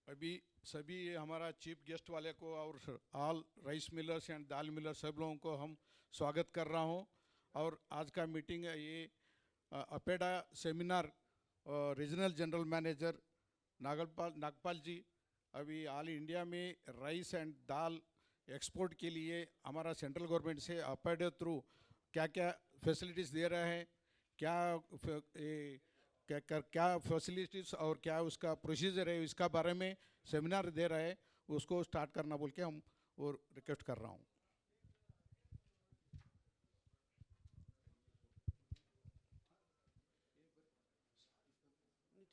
अभी सभी हमारा चीफ गेस्ट वाले को और all rice millers and dal Miller सब लोगों को हम स्वागत कर रहा हूं। और आज का मीटिंग है ये APEDA seminar regional general manager Nagpal ji अभी ऑल इंडिया में राइस एंड दाल एक्सपोर्ट के लिए हमारा सेंट्रल गवर्नमेंट से अपेडा थ्रू क्या क्या फैसिलिटीज़ दे रहे हैं, क्या क्या फैसिलिटीज़ और क्या उसका प्रोसीजर है, इसका बारे में सेमिनार दे रहा है। उसको स्टार्ट करना बोल के हम और रिक्वेस्ट कर रहा हूँ।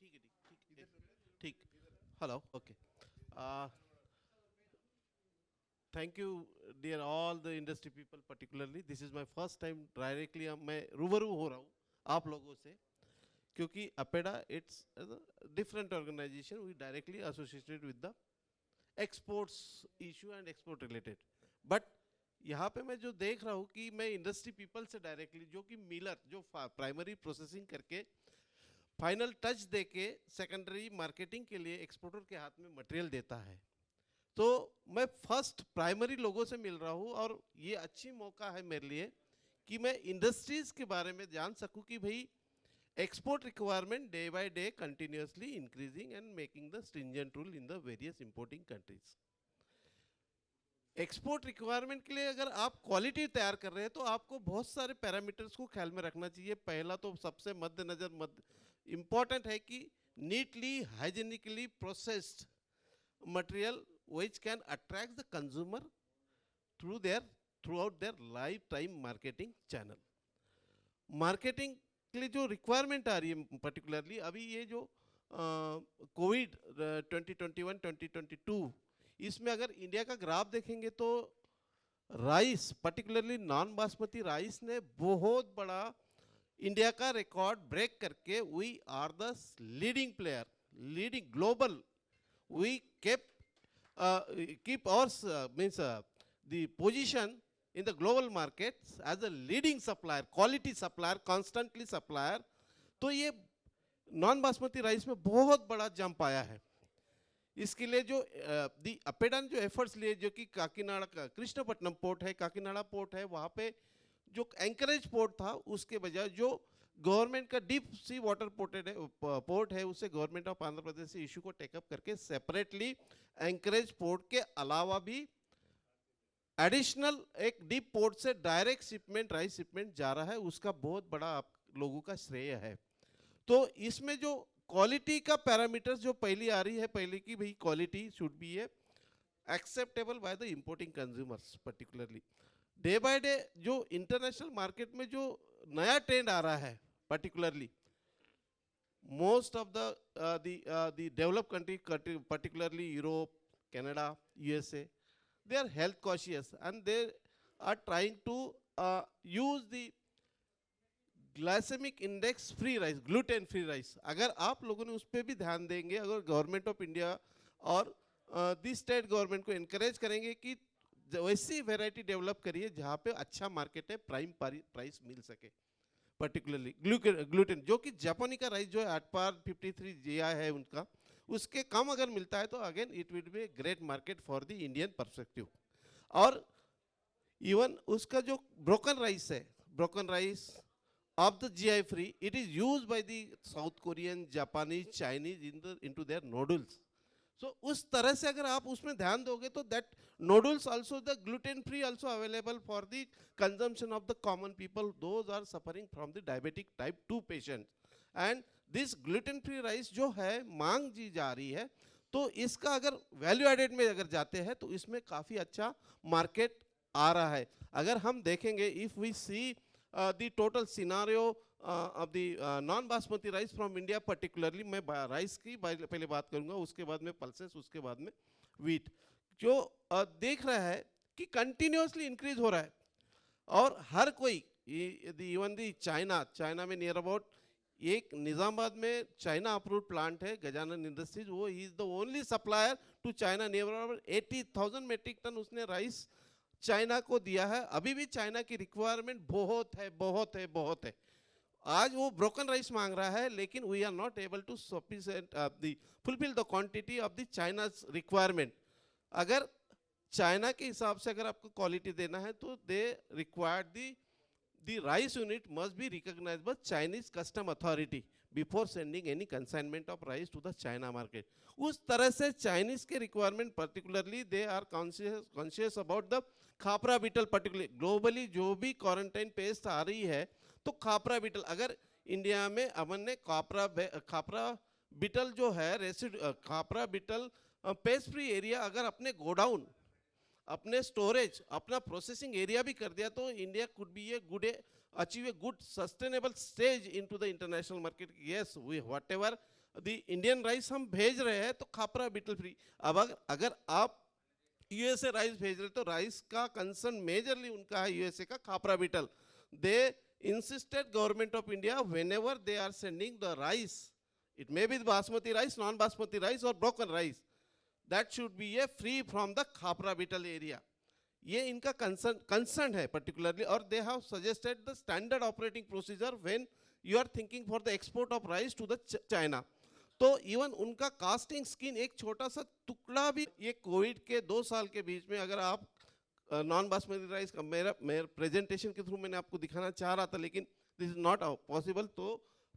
ठीक है, ठीक ठीक ठीक। Hello, okay. Thank you dear all the industry people, particularly this is my first time directly मैं रूबरू हो रहा हूँ आप लोगों से, क्योंकि APEDA it's different organisation, we directly associated with the exports issue and export related. But यहाँ पे मैं जो देख रहा हूँ कि मैं इंडस्ट्री पीपल से डायरेक्टली, जो कि मिलर जो प्राइमरी प्रोसेसिंग करके फाइनल टच देके सेकेंडरी मार्केटिंग के लिए एक्सपोर्टर के हाथ में मटेरियल देता है, तो मैं फर्स्ट प्राइमरी लोगों से मिल रहा हूँ। और ये अच्छी मौका है मेरे लिए कि मैं इंडस्ट्रीज के बारे में जान सकूँ कि भाई export requirement day by day continuously increasing and making the stringent rule in the various importing countries. Export requirement के लिए अगर आप क्वालिटी तैयार कर रहे हैं तो आपको बहुत सारे पैरामीटर्स को ख्याल में रखना चाहिए। पहला तो सबसे मद्देनजर इम्पॉर्टेंट है कि neatly hygienically processed material which can attract the consumer throughout their lifetime marketing channel। Marketing के लिए जो रिक्वायरमेंट आ रही है, पर्टिकुलरली अभी ये जो कोविड 2021-2022, इसमें अगर इंडिया का ग्राफ देखेंगे तो rice, particularly non basmati rice ने बहुत बड़ा इंडिया का रिकॉर्ड ब्रेक करके we are the leading player, leading global, we keep our means the position in the global markets as a leading supplier, quality supplier, constantly supplier। तो ये non basmati rice में बहुत बड़ा जंप आया है। इसके लिए जो दी अपेडा ने जो एफर्ट्स लिए, जो कि काकीनाडा का कृष्णपट्टनम पोर्ट है, काकीनाडा पोर्ट है, वहाँ पे जो एंकरेज पोर्ट था उसके बजाय जो गवर्नमेंट का डीप सी वाटर पोर्ट है उसे गवर्नमेंट ऑफ आंध्र प्रदेश से इशू को टेकअप करके सेपरेटली एंकरेज पोर्ट के अलावा भी एडिशनल एक डीप पोर्ट से डायरेक्ट शिपमेंट, राइस शिपमेंट जा रहा है, उसका बहुत बड़ा आप लोगों का श्रेय है। तो इसमें जो क्वालिटी का पैरामीटर्स जो पहली आ रही है, पहले की भाई quality should be acceptable by the importing consumers. Particularly day by day जो इंटरनेशनल मार्केट में जो नया ट्रेंड आ रहा है, particularly most of the developed country, particularly Europe, Canada, USA, they are health cautious and they are trying to use the glycemic index free rice, gluten free rice. अगर आप लोगों ने उस पर भी ध्यान देंगे, अगर गवर्नमेंट ऑफ इंडिया और दी स्टेट गवर्नमेंट को इनकरेज करेंगे कि वैसी वेराइटी डेवलप करिए जहाँ पे अच्छा मार्केट है, प्राइम प्राइस मिल सके। पर्टिकुलरली ग्लूटेन, जो कि जापानी का राइस जो है 853 GI है उनका, उसके कम अगर मिलता है तो again it will be a great market for the Indian perspective. और इवन उसका जो ब्रोकन राइस है, broken rice of the GI free, it is use by the South Korean, Japanese, Chinese into their noodles. So उस तरह से अगर आप उसमें ध्यान दोगे तो that noodles also the gluten free also available for the consumption of the common people, those are suffering from the diabetic type 2 patients। and this gluten free rice जो है मांग जी जा रही है, तो इसका अगर वैल्यू एडेड में अगर जाते हैं तो इसमें काफ़ी अच्छा मार्केट आ रहा है। अगर हम देखेंगे, if we see the total scenario of the non basmati rice from India, particularly मैं राइस की पहले बात करूंगा, उसके बाद में पल्सेस, उसके बाद में वीट, जो देख रहा है कि कंटिन्यूसली इंक्रीज हो रहा है। और हर कोई, इवन दी चाइना में नियर अबाउट एक निज़ामाबाद में चाइना अप्रूव्ड प्लांट है गजानन इंडस्ट्रीज, वो ही is the only supplier to China. Near about 80,000 metric ton उसने राइस चाइना को दिया है। अभी भी चाइना की रिक्वायरमेंट बहुत है, बहुत है, बहुत है। आज वो ब्रोकन राइस मांग रहा है, लेकिन we are not able to sufficient fulfil the quantity of the China's requirement. अगर चाइना के हिसाब से अगर आपको क्वालिटी देना है तो they require the rice unit must be recognised by Chinese custom authority before sending any consignment of rice to the China market. उस तरह से चाइनीज के requirement particularly they are conscious about the khapra beetle. Particularly globally जो भी quarantine paste आ रही है तो Khapra beetle, अगर इंडिया में अमन ने खापरा बीटल जो है khapra beetle pest free area अगर अपने गोडाउन, अपने स्टोरेज, अपना प्रोसेसिंग एरिया भी कर दिया तो India could be a good achieve a good sustainable stage into the international market. Yes, we whatever the Indian rice हम भेज रहे हैं तो खापरा बीटल फ्री। अब अगर आप यूएसए राइस भेज रहे तो राइस का कंसर्न मेजरली उनका है यूएसए का khapra beetle. They insisted government of India whenever they are sending the rice, it may be basmati rice, non-basmati rice or broken rice, that should be a free from the khapra beetle area. ये इनका concern है particularly, और they have suggested the standard operating procedure when you are thinking for the export of rice to the China. तो even उनका casting skin एक छोटा सा टुकड़ा भी ये कोविड के 2 साल के बीच में अगर आप नॉन बासमती राइस का मेरा प्रेजेंटेशन के थ्रू मैंने आपको दिखाना चाह रहा था लेकिन दिस इज नॉट पॉसिबल। तो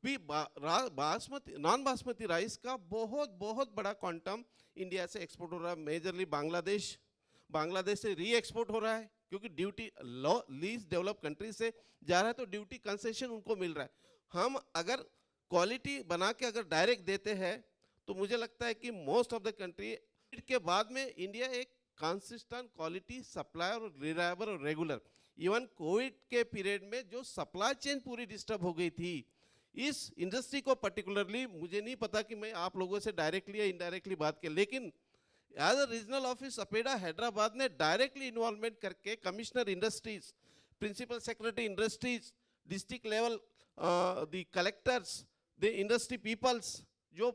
भी बासमती नॉन बासमती राइस का बहुत बहुत बड़ा क्वांटम इंडिया से एक्सपोर्ट हो रहा है। मेजरली बांग्लादेश से री एक्सपोर्ट हो रहा है क्योंकि ड्यूटी लीस्ट डेवलप कंट्री से जा रहा है तो ड्यूटी कंसेशन उनको मिल रहा है। हम अगर क्वालिटी बना के अगर डायरेक्ट देते हैं तो मुझे लगता है कि मोस्ट ऑफ द कंट्री के बाद में इंडिया एक कंसिस्टेंट क्वालिटी सप्लाई और रिलायबल और रेगुलर। इवन कोविड के पीरियड में जो सप्लाई चेन पूरी डिस्टर्ब हो गई थी इस इंडस्ट्री को पर्टिकुलरली, मुझे नहीं पता कि मैं आप लोगों से डायरेक्टली या इनडायरेक्टली बात की, लेकिन as a regional office APEDA Hyderabad ने डायरेक्टली इन्वॉल्वमेंट करके commissioner industries, principal secretary industries, district level the collectors, the industry peoples, जो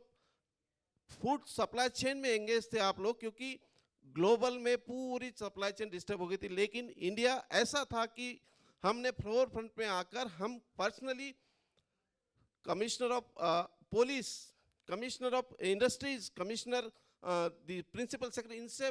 फूड सप्लाई चेन में एंगेज थे आप लोग, क्योंकि ग्लोबल में पूरी सप्लाई चेन डिस्टर्ब हो गई थी। लेकिन इंडिया ऐसा था कि हमने फ्लोर फ्रंट में आकर हम personally commissioner of police, commissioner of industries, commissioner the principal secretary, इनसे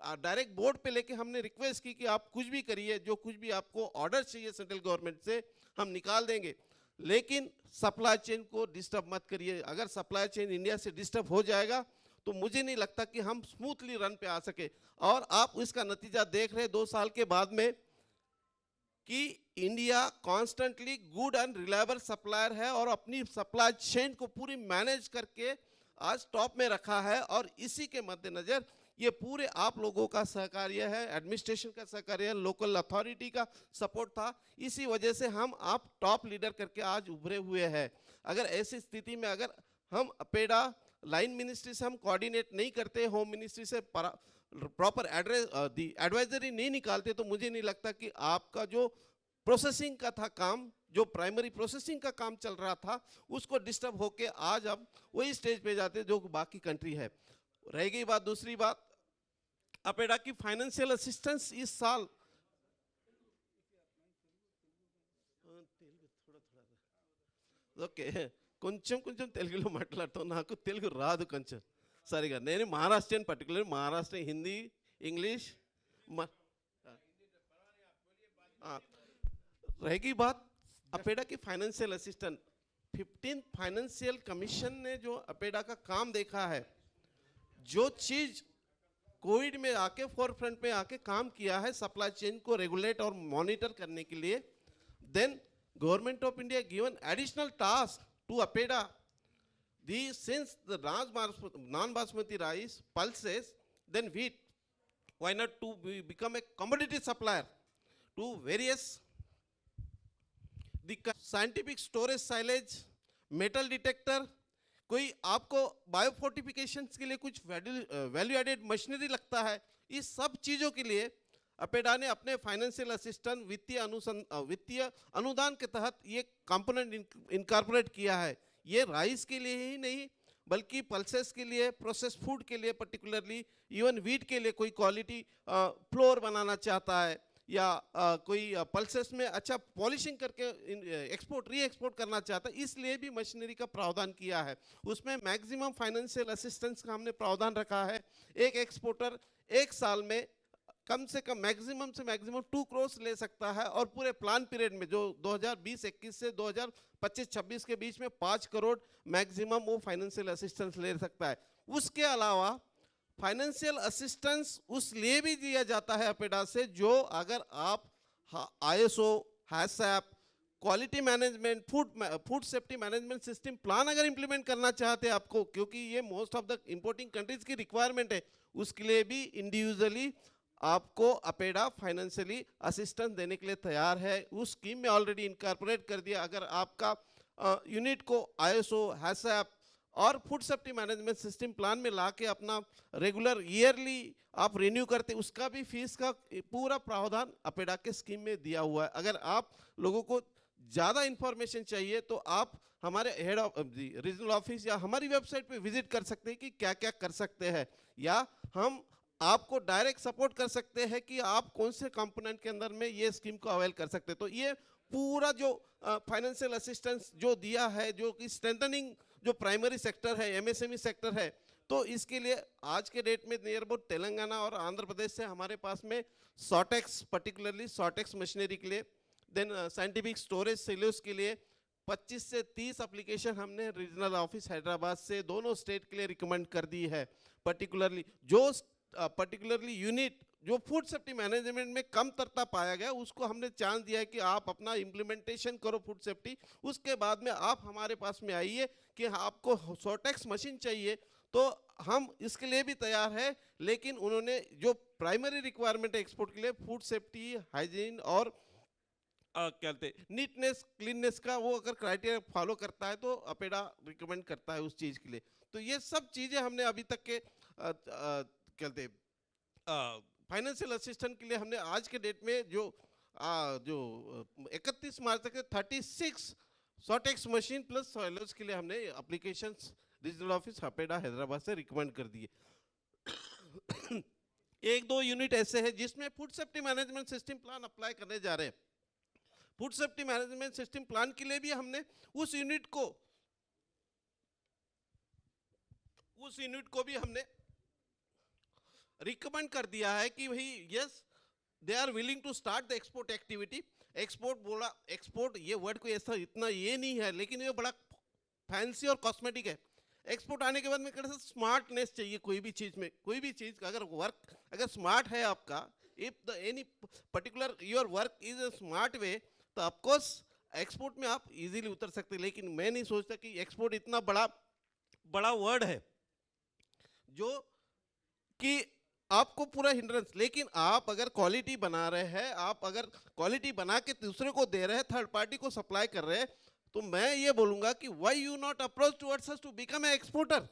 डायरेक्ट बोर्ड पे लेके हमने रिक्वेस्ट की कि आप कुछ भी करिए, जो कुछ भी आपको ऑर्डर चाहिए सेंट्रल गवर्नमेंट से हम निकाल देंगे, लेकिन सप्लाई चेन को डिस्टर्ब मत करिए। अगर सप्लाई चेन इंडिया से डिस्टर्ब हो जाएगा तो मुझे नहीं लगता कि हम स्मूथली रन पे आ सके। और आप इसका नतीजा देख रहे 2 साल के बाद में कि India constantly good and reliable supplier है और अपनी सप्लाई चेन को पूरी मैनेज करके आज टॉप में रखा है। और इसी के मद्देनजर ये पूरे आप लोगों का सहकार्य है, एडमिनिस्ट्रेशन का सहकार्य है, लोकल अथॉरिटी का सपोर्ट था, इसी वजह से हम आप टॉप लीडर करके आज उभरे हुए हैं। अगर ऐसी स्थिति में अगर हम अपेडा लाइन मिनिस्ट्री से हम कोऑर्डिनेट नहीं करते, होम मिनिस्ट्री से प्रॉपर एडवाइजरी नहीं निकालते, तो मुझे नहीं लगता कि आपका जो प्रोसेसिंग का था काम, जो प्राइमरी प्रोसेसिंग का काम चल रहा था, उसको डिस्टर्ब होके आज अब वही स्टेज पे जाते जो बाकी कंट्री है। रह गई बात, दूसरी बात अपेडा की फाइनेंशियल असिस्टेंस इस साल ఓకే కొంచెం తెలుగులో మాట్లాడతాం, నాకు తెలుగు రాదు కొంచెం సరిగా. నేను మహారాష్ట్రియన్, పర్టికులర్ మహారాష్ట్ర హిందీ, इंग्लिश रहेगी बात अपेडा की फाइनेंशियल असिस्टेंट। 15 फाइनेंशियल कमीशन ने जो अपेडा का काम देखा है, जो चीज कोविड में आके फोरफ्रंट में आके काम किया है सप्लाई चेन को रेगुलेट और मॉनिटर करने के लिए, then government of India given additional task to APEDA since the non-basmati rice, pulses, then wheat, why not to become a commodity supplier to various the scientific storage silage, metal detector, कोई आपको बायोफोर्टिफिकेशंस के लिए कुछ value added machinery लगता है, इस सब चीज़ों के लिए अपेडा ने अपने फाइनेंशियल असिस्टेंट वित्तीय अनुदान के तहत ये कंपोनेंट इनकॉर्पोरेट किया है। ये राइस के लिए ही नहीं बल्कि पल्सेस के लिए, प्रोसेस फूड के लिए, पर्टिकुलरली इवन वीट के लिए कोई क्वालिटी फ्लोर बनाना चाहता है या कोई पल्सेस में अच्छा पॉलिशिंग करके एक्सपोर्ट री एक्सपोर्ट करना चाहता है, इसलिए भी मशीनरी का प्रावधान किया है। उसमें मैक्सिमम फाइनेंशियल असिस्टेंस का हमने प्रावधान रखा है। एक एक्सपोर्टर एक साल में कम से कम मैक्सिमम से मैक्सिमम 2 करोड़ ले सकता है, और पूरे प्लान पीरियड में जो 2020-21 से 2025-26 के बीच में 5 करोड़ मैक्सिमम वो फाइनेंशियल असिस्टेंस ले सकता है। उसके अलावा फाइनेंशियल असिस्टेंस उस लिए भी दिया जाता है अपेडा से, जो अगर आप ISO, HACCP, quality management, food safety management system plan अगर इंप्लीमेंट करना चाहते हैं आपको, क्योंकि ये most of the importing countries की रिक्वायरमेंट है, उसके लिए भी इंडिविजुअली आपको अपेडा फाइनेंशियली असिस्टेंस देने के लिए तैयार है। उस स्कीम में ऑलरेडी इनकॉर्पोरेट कर दिया। अगर आपका यूनिट को ISO, हैसैप और food safety management system plan में लाके अपना रेगुलर ईयरली आप रिन्यू करते, उसका भी फीस का पूरा प्रावधान अपेडा के स्कीम में दिया हुआ है। अगर आप लोगों को ज़्यादा इंफॉर्मेशन चाहिए तो आप हमारे हेड ऑफ रीजनल ऑफिस या हमारी वेबसाइट पे विजिट कर सकते हैं कि क्या क्या कर सकते हैं, या हम आपको डायरेक्ट सपोर्ट कर सकते हैं कि आप कौन से कंपोनेंट के अंदर में ये स्कीम को अवेल कर सकते हैं। तो ये पूरा जो फाइनेंशियल असिस्टेंस जो दिया है, जो कि स्ट्रेंथनिंग जो प्राइमरी सेक्टर है, MSME सेक्टर है, तो इसके लिए आज के डेट में नियर अबाउट तेलंगाना और आंध्र प्रदेश से हमारे पास में सॉटेक्स, पर्टिकुलरली सॉटेक्स मशीनरी के लिए, देन साइंटिफिक स्टोरेज सिलोस के लिए 25 से 30 एप्लीकेशन हमने रीजनल ऑफिस हैदराबाद से दोनों स्टेट के लिए रिकमेंड कर दी है। पर्टिकुलरली यूनिट जो फूड सेफ्टी मैनेजमेंट में कम तरता पाया गया, उसको हमने चांस दिया है कि आप अपना इम्प्लीमेंटेशन करो फूड सेफ्टी, उसके बाद में आप हमारे पास में आइए कि आपको सॉटेक्स मशीन चाहिए तो हम इसके लिए भी तैयार है। लेकिन उन्होंने जो प्राइमरी रिक्वायरमेंट है एक्सपोर्ट के लिए, फूड सेफ्टी, हाइजीन और कहते नीटनेस, क्लीननेस का वो अगर क्राइटेरिया फॉलो करता है तो अपेडा रिकमेंड करता है उस चीज़ के लिए। तो ये सब चीज़ें हमने अभी तक के कहते फाइनेंशियल असिस्टेंट के लिए हमने आज के डेट में जो 31 मार्च तक 36 सॉटेक्स मशीन प्लस सॉयलर्स के लिए हमने applications regional office APEDA Hyderabad से रिकमेंड कर दिए। 1-2 यूनिट ऐसे हैं जिसमें food safety management system plan apply करने जा रहे हैं। Food safety management system plan के लिए भी हमने उस यूनिट को भी हमने रिकमेंड कर दिया है कि भाई yes they are willing to start the export activity. Export बोला, एक्सपोर्ट ये वर्ड कोई ऐसा इतना ये नहीं है, लेकिन ये बड़ा फैंसी और कॉस्मेटिक है। एक्सपोर्ट आने के बाद में कैसे स्मार्टनेस चाहिए कोई भी चीज़ में, कोई भी चीज़ का अगर वर्क अगर स्मार्ट है आपका, if the any particular your work is a smart way, तो ऑफकोर्स एक्सपोर्ट में आप इजीली उतर सकते हैं। लेकिन मैं नहीं सोचता कि एक्सपोर्ट इतना बड़ा वर्ड है जो कि आपको पूरा हिंड्रेंस, लेकिन आप अगर क्वालिटी बना रहे हैं, आप अगर क्वालिटी बना के दूसरे को दे रहे हैं, थर्ड पार्टी को सप्लाई कर रहे हैं, तो मैं ये बोलूंगा कि why you not approach towards us to become a exporter.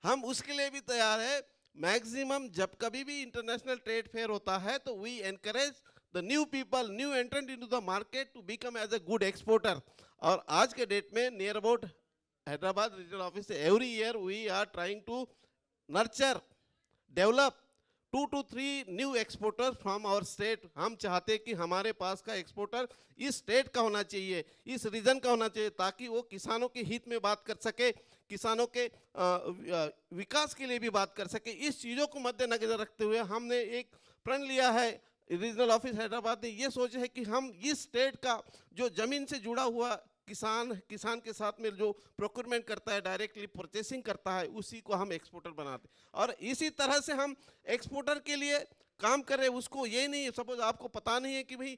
हम उसके लिए भी तैयार है। मैक्सिमम जब कभी भी इंटरनेशनल ट्रेड फेयर होता है तो we encourage the new people, new entrant into the market to become as a good exporter. और आज के डेट में near about Hyderabad regional office से every year we are trying to nurture, develop 2 to 3 new exporter from our state. हम चाहते हैं कि हमारे पास का एक्सपोर्टर इस स्टेट का होना चाहिए, इस रीजन का होना चाहिए, ताकि वो किसानों के हित में बात कर सके, किसानों के विकास के लिए भी बात कर सके। इस चीज़ों को मद्देनजर रखते हुए हमने एक प्रण लिया है, रीजनल ऑफिस हैदराबाद ने ये सोचा है कि हम इस स्टेट का जो ज़मीन से जुड़ा हुआ किसान के साथ में जो प्रोक्योरमेंट करता है, डायरेक्टली परचेसिंग करता है, उसी को हम एक्सपोर्टर बनाते हैं। और इसी तरह से हम एक्सपोर्टर के लिए काम कर रहे हैं। उसको ये नहीं, सपोज आपको पता नहीं है कि भाई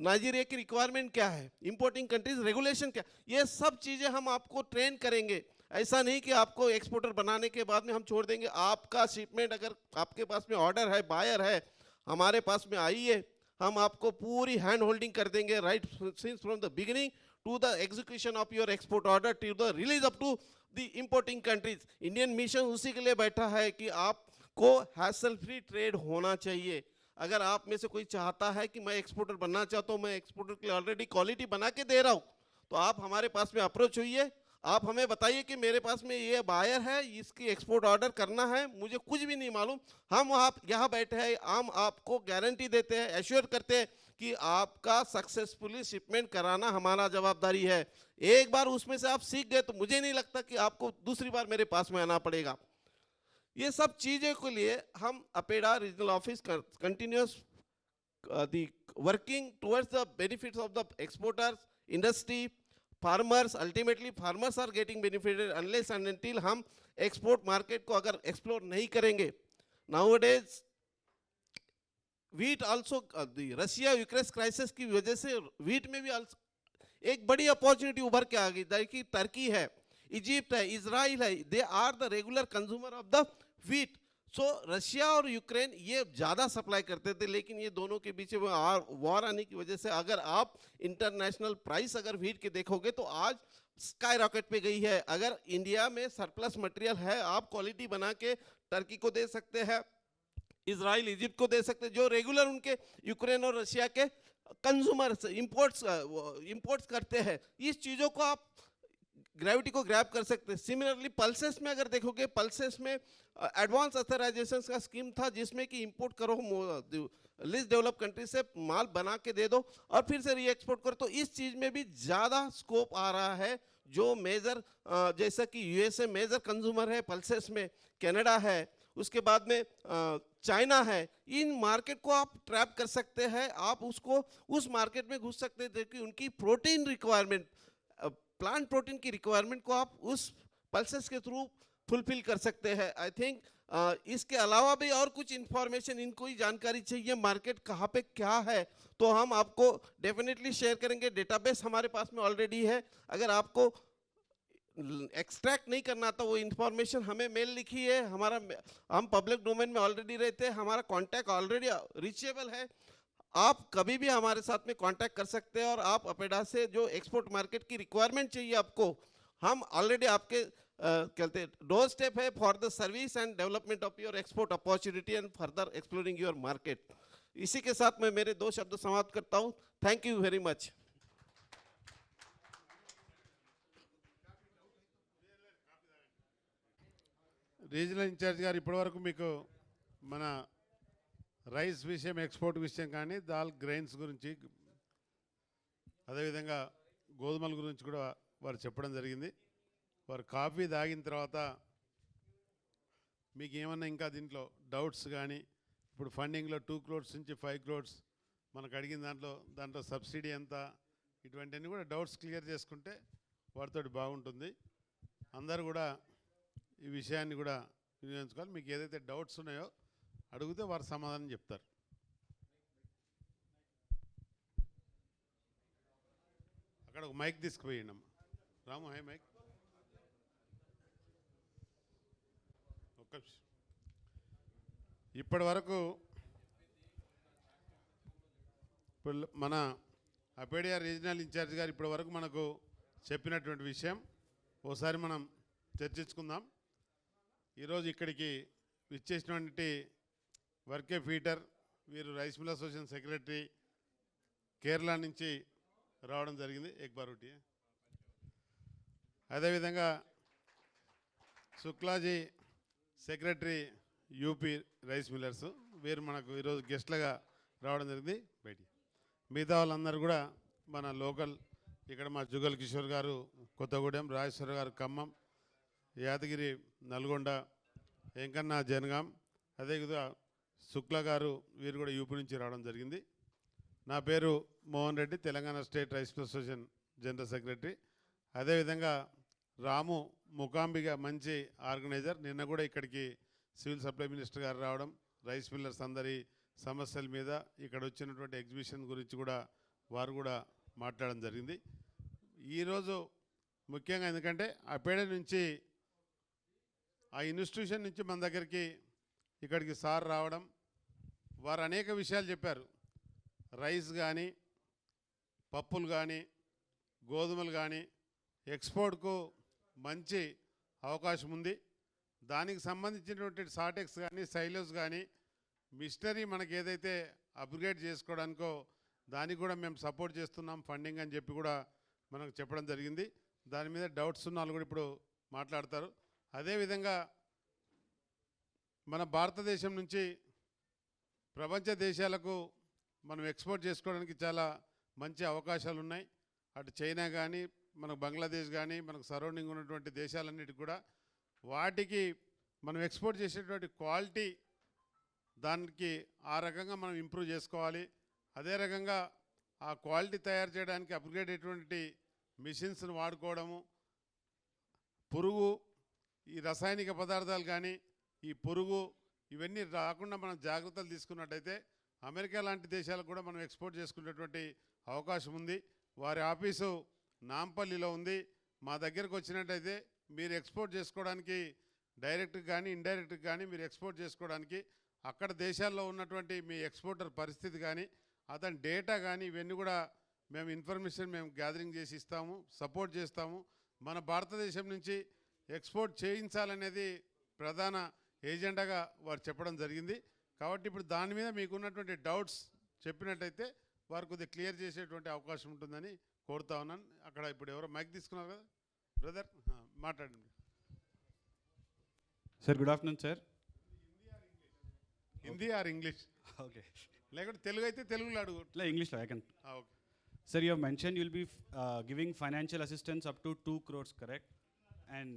नाइजीरिया की रिक्वायरमेंट क्या है, इंपोर्टिंग कंट्रीज रेगुलेशन क्या, ये सब चीज़ें हम आपको ट्रेन करेंगे। ऐसा नहीं कि आपको एक्सपोर्टर बनाने के बाद में हम छोड़ देंगे। आपका शिपमेंट अगर आपके पास में ऑर्डर है, बायर है, हमारे पास में आइए, हम आपको पूरी हैंड होल्डिंग कर देंगे, right since from the beginning to the execution of your export order to the release up to the importing countries. Indian mission उसी के लिए बैठा है कि आपको हैसल फ्री ट्रेड होना चाहिए। अगर आप में से कोई चाहता है कि मैं एक्सपोर्टर बनना चाहता हूँ, मैं एक्सपोर्टर के लिए ऑलरेडी क्वालिटी बना के दे रहा हूँ, तो आप हमारे पास में अप्रोच होइए, आप हमें बताइए कि मेरे पास में ये बायर है, इसकी एक्सपोर्ट ऑर्डर करना है, मुझे कुछ भी नहीं मालूम। हम वहाँ यहाँ बैठे हैं, हम आपको गारंटी देते हैं, एश्योर करते हैं कि आपका सक्सेसफुली शिपमेंट कराना हमारा जवाबदारी है। एक बार उसमें से आप सीख गए तो मुझे नहीं लगता कि आपको दूसरी बार मेरे पास में आना पड़ेगा। ये सब चीज़ों के लिए हम APEDA regional office continuous the working towards the benefits of the exporters, industry, farmers. Ultimately farmers are getting benefited unless and until हम export market को अगर explore नहीं करेंगे। Nowadays wheat also the Russia Ukraine crisis की वजह से wheat में भी also एक बड़ी अपॉर्चुनिटी उभर के आ गई। देखिए टर्की है, इजिप्ट है, इजराइल है, they are the regular consumer of the wheat. So Russia और यूक्रेन ये ज़्यादा सप्लाई करते थे, लेकिन ये दोनों के बीच में वॉर आने की वजह से अगर आप इंटरनेशनल प्राइस अगर व्हीट के देखोगे तो आज स्काई रॉकेट पे गई है। अगर इंडिया में सरप्लस मटेरियल है, आप क्वालिटी बना के टर्की को दे सकते हैं, इजराइल इजिप्ट को दे सकते हैं, जो रेगुलर उनके यूक्रेन और रशिया के कंज्यूमर्स इंपोर्ट्स करते हैं। इस चीज़ों को आप ग्रेविटी को ग्रैब कर सकते हैं। सिमिलरली पल्सेस में अगर देखोगे, पल्सेस में एडवांस अथराइजेशन का स्कीम था जिसमें कि इंपोर्ट करो, लिस्ट डेवलप कंट्री से माल बना के दे दो और फिर से री एक्सपोर्ट करो। तो इस चीज़ में भी ज़्यादा स्कोप आ रहा है। जो मेजर जैसा कि यूएसए मेजर कंज्यूमर है पल्सेस में, कनाडा है, उसके बाद में चाइना है, इन मार्केट को आप ट्रैप कर सकते हैं। आप उसको उस मार्केट में घुस सकते हैं कि उनकी प्रोटीन रिक्वायरमेंट, प्लांट प्रोटीन की रिक्वायरमेंट को आप उस पल्सेस के थ्रू फुलफिल कर सकते हैं। आई थिंक इसके अलावा भी और कुछ इंफॉर्मेशन, इनको ही जानकारी चाहिए मार्केट कहाँ पे क्या है, तो हम आपको डेफिनेटली शेयर करेंगे। डेटाबेस हमारे पास में ऑलरेडी है। अगर आपको एक्सट्रैक्ट नहीं करना था वो इंफॉर्मेशन, हमें मेल लिखी है, हम पब्लिक डोमेन में ऑलरेडी रहते हैं, हमारा कॉन्टैक्ट ऑलरेडी रीचेबल है। आप कभी भी हमारे साथ में कांटेक्ट कर सकते हैं और आप अपेडा से जो एक्सपोर्ट मार्केट की रिक्वायरमेंट चाहिए आपको, हम ऑलरेडी आपके कहते हैं डोर स्टेप है for the service and development of your export opportunity and further exploring your market. इसी के साथ मैं मेरे 2 शब्द समाप्त करता हूँ। Thank you very much. Regional in charge గారు ఇప్పటివరకు మీకు మన రైస్ విషయం, ఎక్స్పోర్ట్ విషయం కానీ, దాల్ గ్రెయిన్స్ గురించి, అదేవిధంగా గోధుమల గురించి కూడా వారు చెప్పడం జరిగింది. వారు కాఫీ తాగిన తర్వాత మీకు ఏమన్నా ఇంకా దీంట్లో డౌట్స్ కానీ, ఇప్పుడు ఫండింగ్లో 2 crores నుంచి 5 crores మనకు అడిగిన దాంట్లో సబ్సిడీ ఎంత, ఇటువంటివన్నీ కూడా డౌట్స్ క్లియర్ చేసుకుంటే వారితో బాగుంటుంది. అందరూ కూడా ఈ విషయాన్ని కూడా వినియోగించుకోవాలి. మీకు ఏదైతే డౌట్స్ ఉన్నాయో అడిగితే వారు సమాధానం చెప్తారు. అక్కడ ఒక మైక్ తీసుకుపోయిండి అమ్మ. రాము, హై మైక్. ఒక్క నిమిషం. ఇప్పటి వరకు మన అపేడియా రీజనల్ ఇన్ఛార్జ్ గారు ఇప్పటి వరకు మనకు చెప్పినటువంటి విషయం ఓసారి మనం చర్చించుకుందాం. ఈరోజు ఇక్కడికి విచ్చేసినటువంటి వర్కే ఫీటర్, వీరు rice mill association secretary, Kerala నుంచి రావడం జరిగింది. ఏక్ బార్ ఒకటి. అదేవిధంగా Shuklaji secretary UP rice millers, వీరు మనకు ఈరోజు గెస్ట్లుగా రావడం జరిగింది. బయటికి మిగతా వాళ్ళందరూ కూడా మన లోకల్, ఇక్కడ మా జుగల్ కిషోర్ గారు కొత్తగూడెం, రాజేశ్వర గారు ఖమ్మం, యాదగిరి నల్గొండ, వెంకన్న జనగాం, అదేవిధంగా శుక్లా గారు, వీరు కూడా యూపీ నుంచి రావడం జరిగింది. నా పేరు Mohan Reddy, Telangana state rice mill association general secretary. అదేవిధంగా రాము ముకాంబిగా మంచి ఆర్గనైజర్. నిన్న కూడా ఇక్కడికి సివిల్ సప్లై మినిస్టర్ గారు రావడం, రైస్ మిల్లర్స్ అందరి సమస్యల మీద, ఇక్కడ వచ్చినటువంటి ఎగ్జిబిషన్ గురించి కూడా వారు కూడా మాట్లాడడం జరిగింది. ఈరోజు ముఖ్యంగా ఎందుకంటే అపేడ నుంచి, ఆ ఇన్స్టిట్యూషన్ నుంచి మన దగ్గరికి ఇక్కడికి సార్ రావడం, వారు అనేక విషయాలు చెప్పారు. రైస్ కానీ, పప్పులు కానీ, గోధుమలు కానీ ఎక్స్పోర్ట్కు మంచి అవకాశం ఉంది. దానికి సంబంధించినటువంటి సాటెక్స్ కానీ, సైలోస్ కానీ, మిషనరీ మనకి ఏదైతే అప్గ్రేడ్ చేసుకోవడానికో దానికి కూడా మేము సపోర్ట్ చేస్తున్నాం, ఫండింగ్ అని చెప్పి కూడా మనకు చెప్పడం జరిగింది. దాని మీద డౌట్స్ ఉన్న వాళ్ళు కూడా ఇప్పుడు మాట్లాడతారు. అదేవిధంగా మన భారతదేశం నుంచి ప్రపంచ దేశాలకు మనం ఎక్స్పోర్ట్ చేసుకోవడానికి చాలా మంచి అవకాశాలు ఉన్నాయి. అటు చైనా కానీ, మనకు బంగ్లాదేశ్ కానీ, మనకు సరౌండింగ్ ఉన్నటువంటి దేశాలన్నిటికి కూడా వాటికి మనం ఎక్స్పోర్ట్ చేసేటువంటి క్వాలిటీ దానికి ఆ రకంగా మనం ఇంప్రూవ్ చేసుకోవాలి. అదే రకంగా ఆ క్వాలిటీ తయారు చేయడానికి అప్గ్రేడ్ అయ్యేటువంటి మిషన్స్ని వాడుకోవడము, పురుగు ఈ రసాయనిక పదార్థాలు కానీ ఈ పురుగు ఇవన్నీ రాకుండా మనం జాగ్రత్తలు తీసుకున్నట్టయితే అమెరికా లాంటి దేశాలకు కూడా మనం ఎక్స్పోర్ట్ చేసుకునేటువంటి అవకాశం ఉంది. వారి ఆఫీసు నాంపల్లిలో ఉంది. మా దగ్గరకు వచ్చినట్టయితే మీరు ఎక్స్పోర్ట్ చేసుకోవడానికి డైరెక్ట్గా కానీ ఇండైరెక్ట్గా కానీ మీరు ఎక్స్పోర్ట్ చేసుకోవడానికి అక్కడ దేశాల్లో ఉన్నటువంటి మీ ఎక్స్పోర్టర్ పరిస్థితి కానీ అతని డేటా కానీ ఇవన్నీ కూడా మేము ఇన్ఫర్మేషన్ మేము గ్యాదరింగ్ చేసి ఇస్తాము, సపోర్ట్ చేస్తాము. మన భారతదేశం నుంచి ఎక్స్పోర్ట్ చేయించాలనేది ప్రధాన ఏజెండాగా వారు చెప్పడం జరిగింది. కాబట్టి ఇప్పుడు దాని మీద మీకున్నటువంటి డౌట్స్ చెప్పినట్టయితే వారు కొద్దిగా క్లియర్ చేసేటువంటి అవకాశం ఉంటుందని కోరుతా ఉన్నాను. అక్కడ ఇప్పుడు ఎవరో మైక్ తీసుకున్నారు కదా బ్రదర్, మాట్లాడండి. Sir good afternoon sir. Hindi or English? Okay, లేకుంటే తెలుగు అయితే తెలుగులో అడుగు. ఇంగ్లీష్లో I can. Okay Sir, you have mentioned you'll be giving financial assistance up to 2 crores, correct? And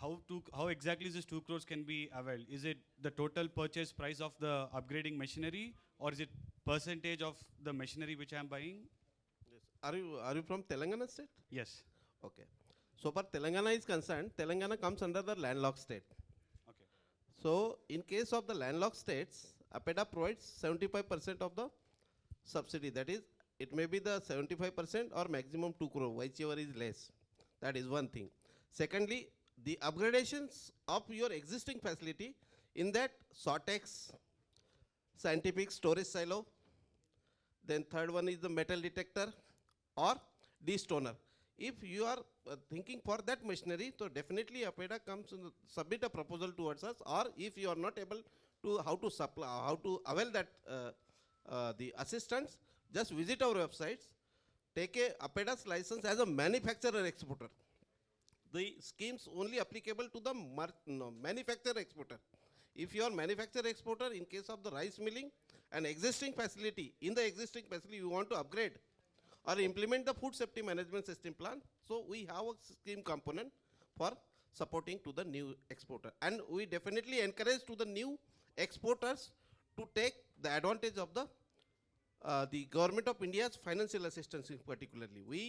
how exactly is this 2 crores can be availed? Is it the total purchase price of the upgrading machinery, or is it percentage of the machinery which I am buying? Yes. Are you from Telangana state? Yes. Okay. So far Telangana is concerned, Telangana comes under the landlocked state. Okay. So in case of the landlocked states, APEDA provides 75% of the subsidy. That is, it may be the 75% or maximum 2 crore, whichever is less. That is one thing. Secondly, the upgradations of your existing facility, in that Sortex, scientific storage silo, then third one is the metal detector or destoner. If you are thinking for that machinery, so definitely APEDA comes and submit a proposal towards us, or if you are not able to how to supply, how to avail that the assistance, just visit our websites, take a APEDA's license as a manufacturer exporter. The schemes only applicable to the manufacturer exporter. If you are manufacturer exporter, in case of the rice milling, an existing facility, in the existing facility you want to upgrade or implement the food safety management system plan, so we have a scheme component for supporting to the new exporter. And we definitely encourage to the new exporters to take the advantage of the government of India's financial assistance particularly. We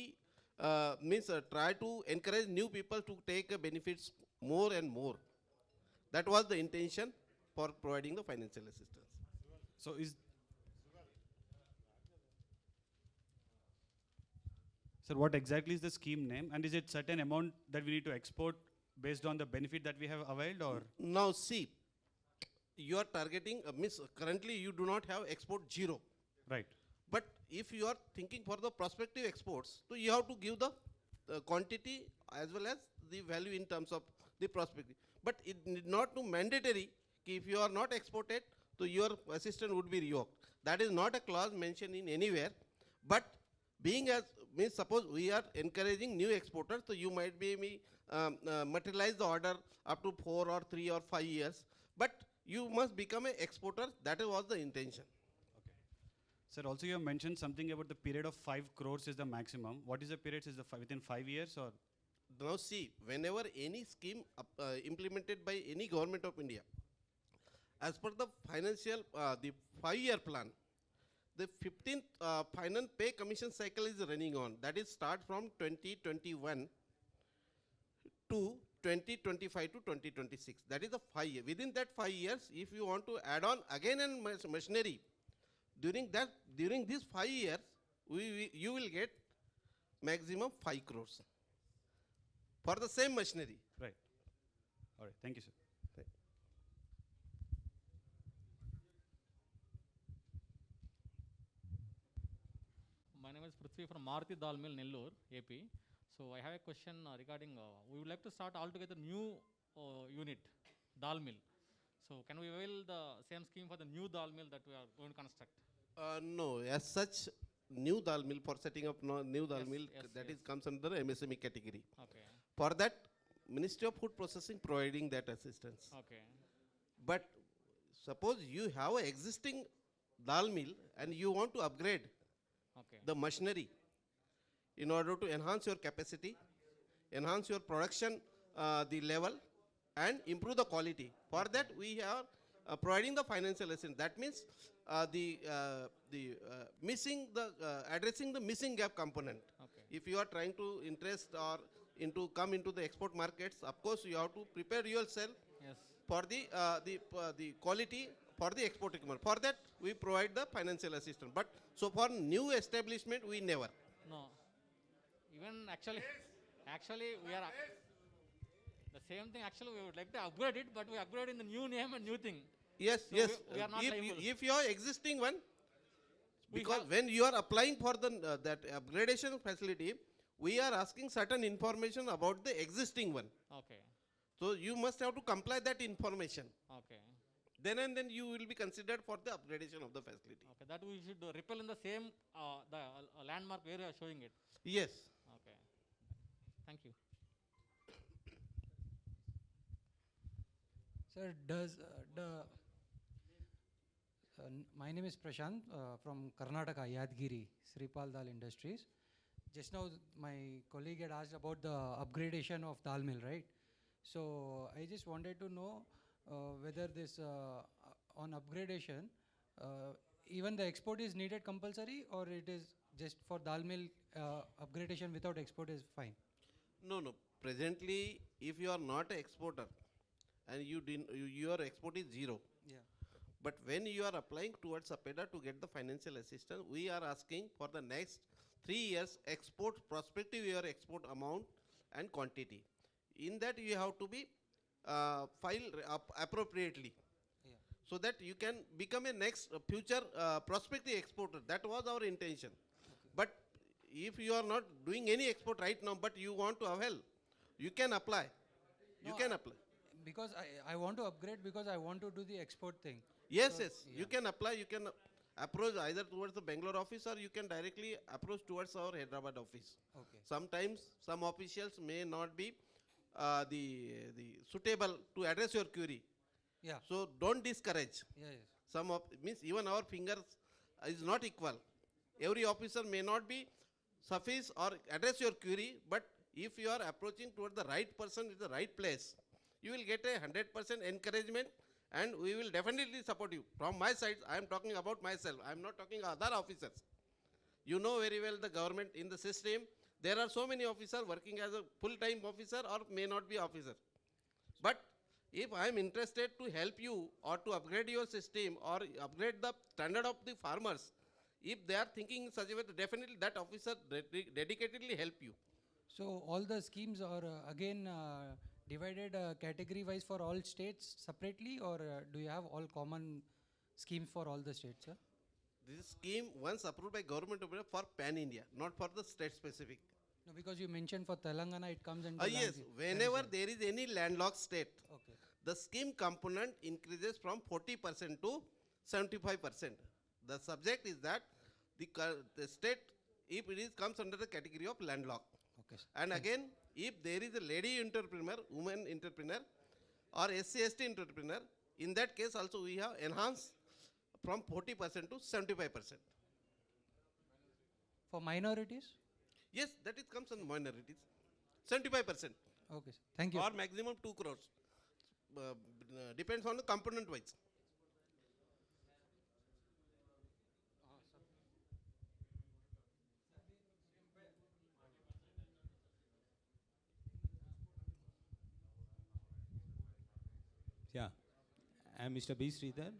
try to encourage new people to take benefits more and more. That was the intention for providing the financial assistance. So Sir, what exactly is the scheme name, and is it certain amount that we need to export based on the benefit that we have availed, or? Now see, you are targeting, currently you do not have export zero. Right. But if you are thinking for the prospective exports, so you have to give the quantity as well as the value in terms of the prospective. But it need not to mandatory, if you are not exported, so your assistance would be revoked. That is not a clause mentioned in anywhere. But being as, suppose we are encouraging new exporters, so you might be materialize the order up to 4 or 3 or 5 years. But you must become an exporter. That was the intention. Sir, also you have mentioned something about the period of 5 crores is the maximum. What is the period? Is the within 5 years, or? Now see, whenever any scheme implemented by any government of India, as per the financial, the 5-year plan, the 15th final pay commission cycle is running on. That is start from 2021 to 2025 to 2026. That is the 5 year. Within that 5 years, if you want to add on again and machinery, during these 5 years, you will get maximum 5 crores for the same machinery. Right. All right. Thank you, sir. My name is Prithvi from Maruti Dal Mill, Nellore, AP. So I have a question regarding, we would like to start altogether new unit, Dal Mill. So can we avail the same scheme for the new Dal Mill that we are going to construct? No, as such, new dal mill, for setting up new dal Yes, mill, yes, that yes. is comes under MSME category. Okay. For that, Ministry of Food Processing providing that assistance. Okay. But suppose you have a existing dal mill and you want to upgrade Okay. the machinery in order to enhance your capacity, enhance your production, the level, and improve the quality. For that, we are providing the financial assistance. That means addressing the missing gap component. Okay. If you are trying to interest or come into the export markets, of course you have to prepare yourself Yes. for the quality for the export requirement. For that, we provide the financial assistance. But so for new establishment, we never. No. Even actually, we are the same thing. Actually, we would like to upgrade it, but we upgrade in the new name and new thing. Yes, So yes. we are not liable. If you are existing one, We because have- when you are applying for the that upgradation facility, we are asking certain information about the existing one. Okay. So you must have to comply that information. Okay. Then and then you will be considered for the upgradation of the facility. Okay. That we should repel in the same the landmark where you are showing it. Yes. Okay. Thank you. Sir, my name is Prashant from Karnataka, Yadgiri, Sripal Dal Industries. Just now, my colleague had asked about the upgradation of dal mill, right? So I just wanted to know whether this on upgradation, even the export is needed compulsory, or it is just for dal mill upgradation without export is fine. No, no. Presently, if you are not an exporter and your export is zero. Yeah. But when you are applying towards APEDA to get the financial assistance, we are asking for the next 3 years export, prospective year export amount and quantity. In that you have to be filed appropriately. Yeah. So that you can become a next future prospective exporter. That was our intention. But if you are not doing any export right now, but you want to avail, you can apply. You No, can apply. Because I want to upgrade because I want to do the export thing. Yes, So, yes. yeah. You can apply. You can approach either towards the Bangalore office or you can directly approach towards our Hyderabad office. Okay. Sometimes some officials may not be the suitable to address your query. Yeah. So don't discourage. Yeah, yes. Some of means even our fingers is not equal. Every officer may not be suffice or address your query, but if you are approaching toward the right person at the right place, you will get a 100% encouragement and we will definitely support you. From my side, I am talking about myself. I am not talking other officers. You know very well the government in the system, there are so many officers working as a full-time officer or may not be officer. But if I am interested to help you or to upgrade your system or upgrade the standard of the farmers, if they are thinking in such a way, definitely that officer dedicatedly help you. So all the schemes are again divided category wise for all states separately, or do you have all common schemes for all the states, sir? This scheme once approved by government of India for pan-India, not for the state specific. No, because you mentioned for Telangana it comes under. Yes, whenever there is any landlocked state, Okay. the scheme component increases from 40% to 75%. The subject is that the state, if it is comes under the category of landlocked. Okay. Sir. And again, if there is a lady entrepreneur, woman entrepreneur, or SC/ST entrepreneur, in that case also we have enhanced from 40% to 75%. For minorities? Yes, that it comes on minorities. 75%. Okay, sir. Thank you. Or maximum 2 crores. Depends on the component wise. Yeah, I'm Mr. B. Sridhar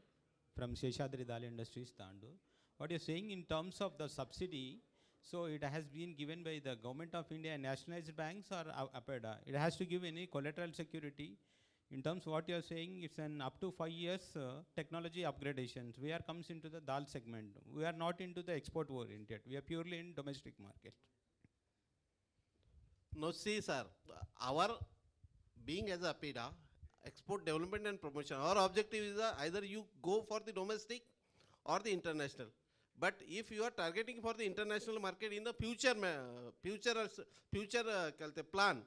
from Sheshadri Dal Industries, Tandur. What you're saying in terms of the subsidy, so it has been given by the Government of India and nationalized banks or APEDA. It has to give any collateral security. In terms of what you're saying, it's an up to 5 years technology upgradations. We are comes into the dal segment. We are not into the export oriented. We are purely in domestic market. No, see, sir, our being as a APEDA, export development and promotion, our objective is either you go for the domestic or the international. But if you are targeting for the international market in the future, plan,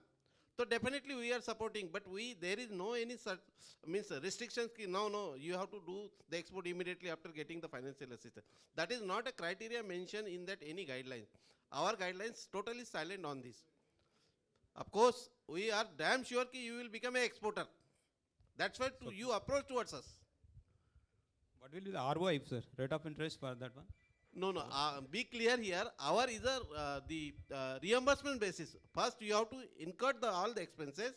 so definitely we are supporting. But there is no any such restrictions. No, you have to do the export immediately after getting the financial assistance. That is not a criteria mentioned in that any guidelines. Our guidelines totally silent on this. Of course, we are damn sure that you will become an exporter. That's why you approach towards us. What will be the ROI, sir? Rate of interest for that one? No. Be clear here. Our is the reimbursement basis. First, you have to incur all the expenses,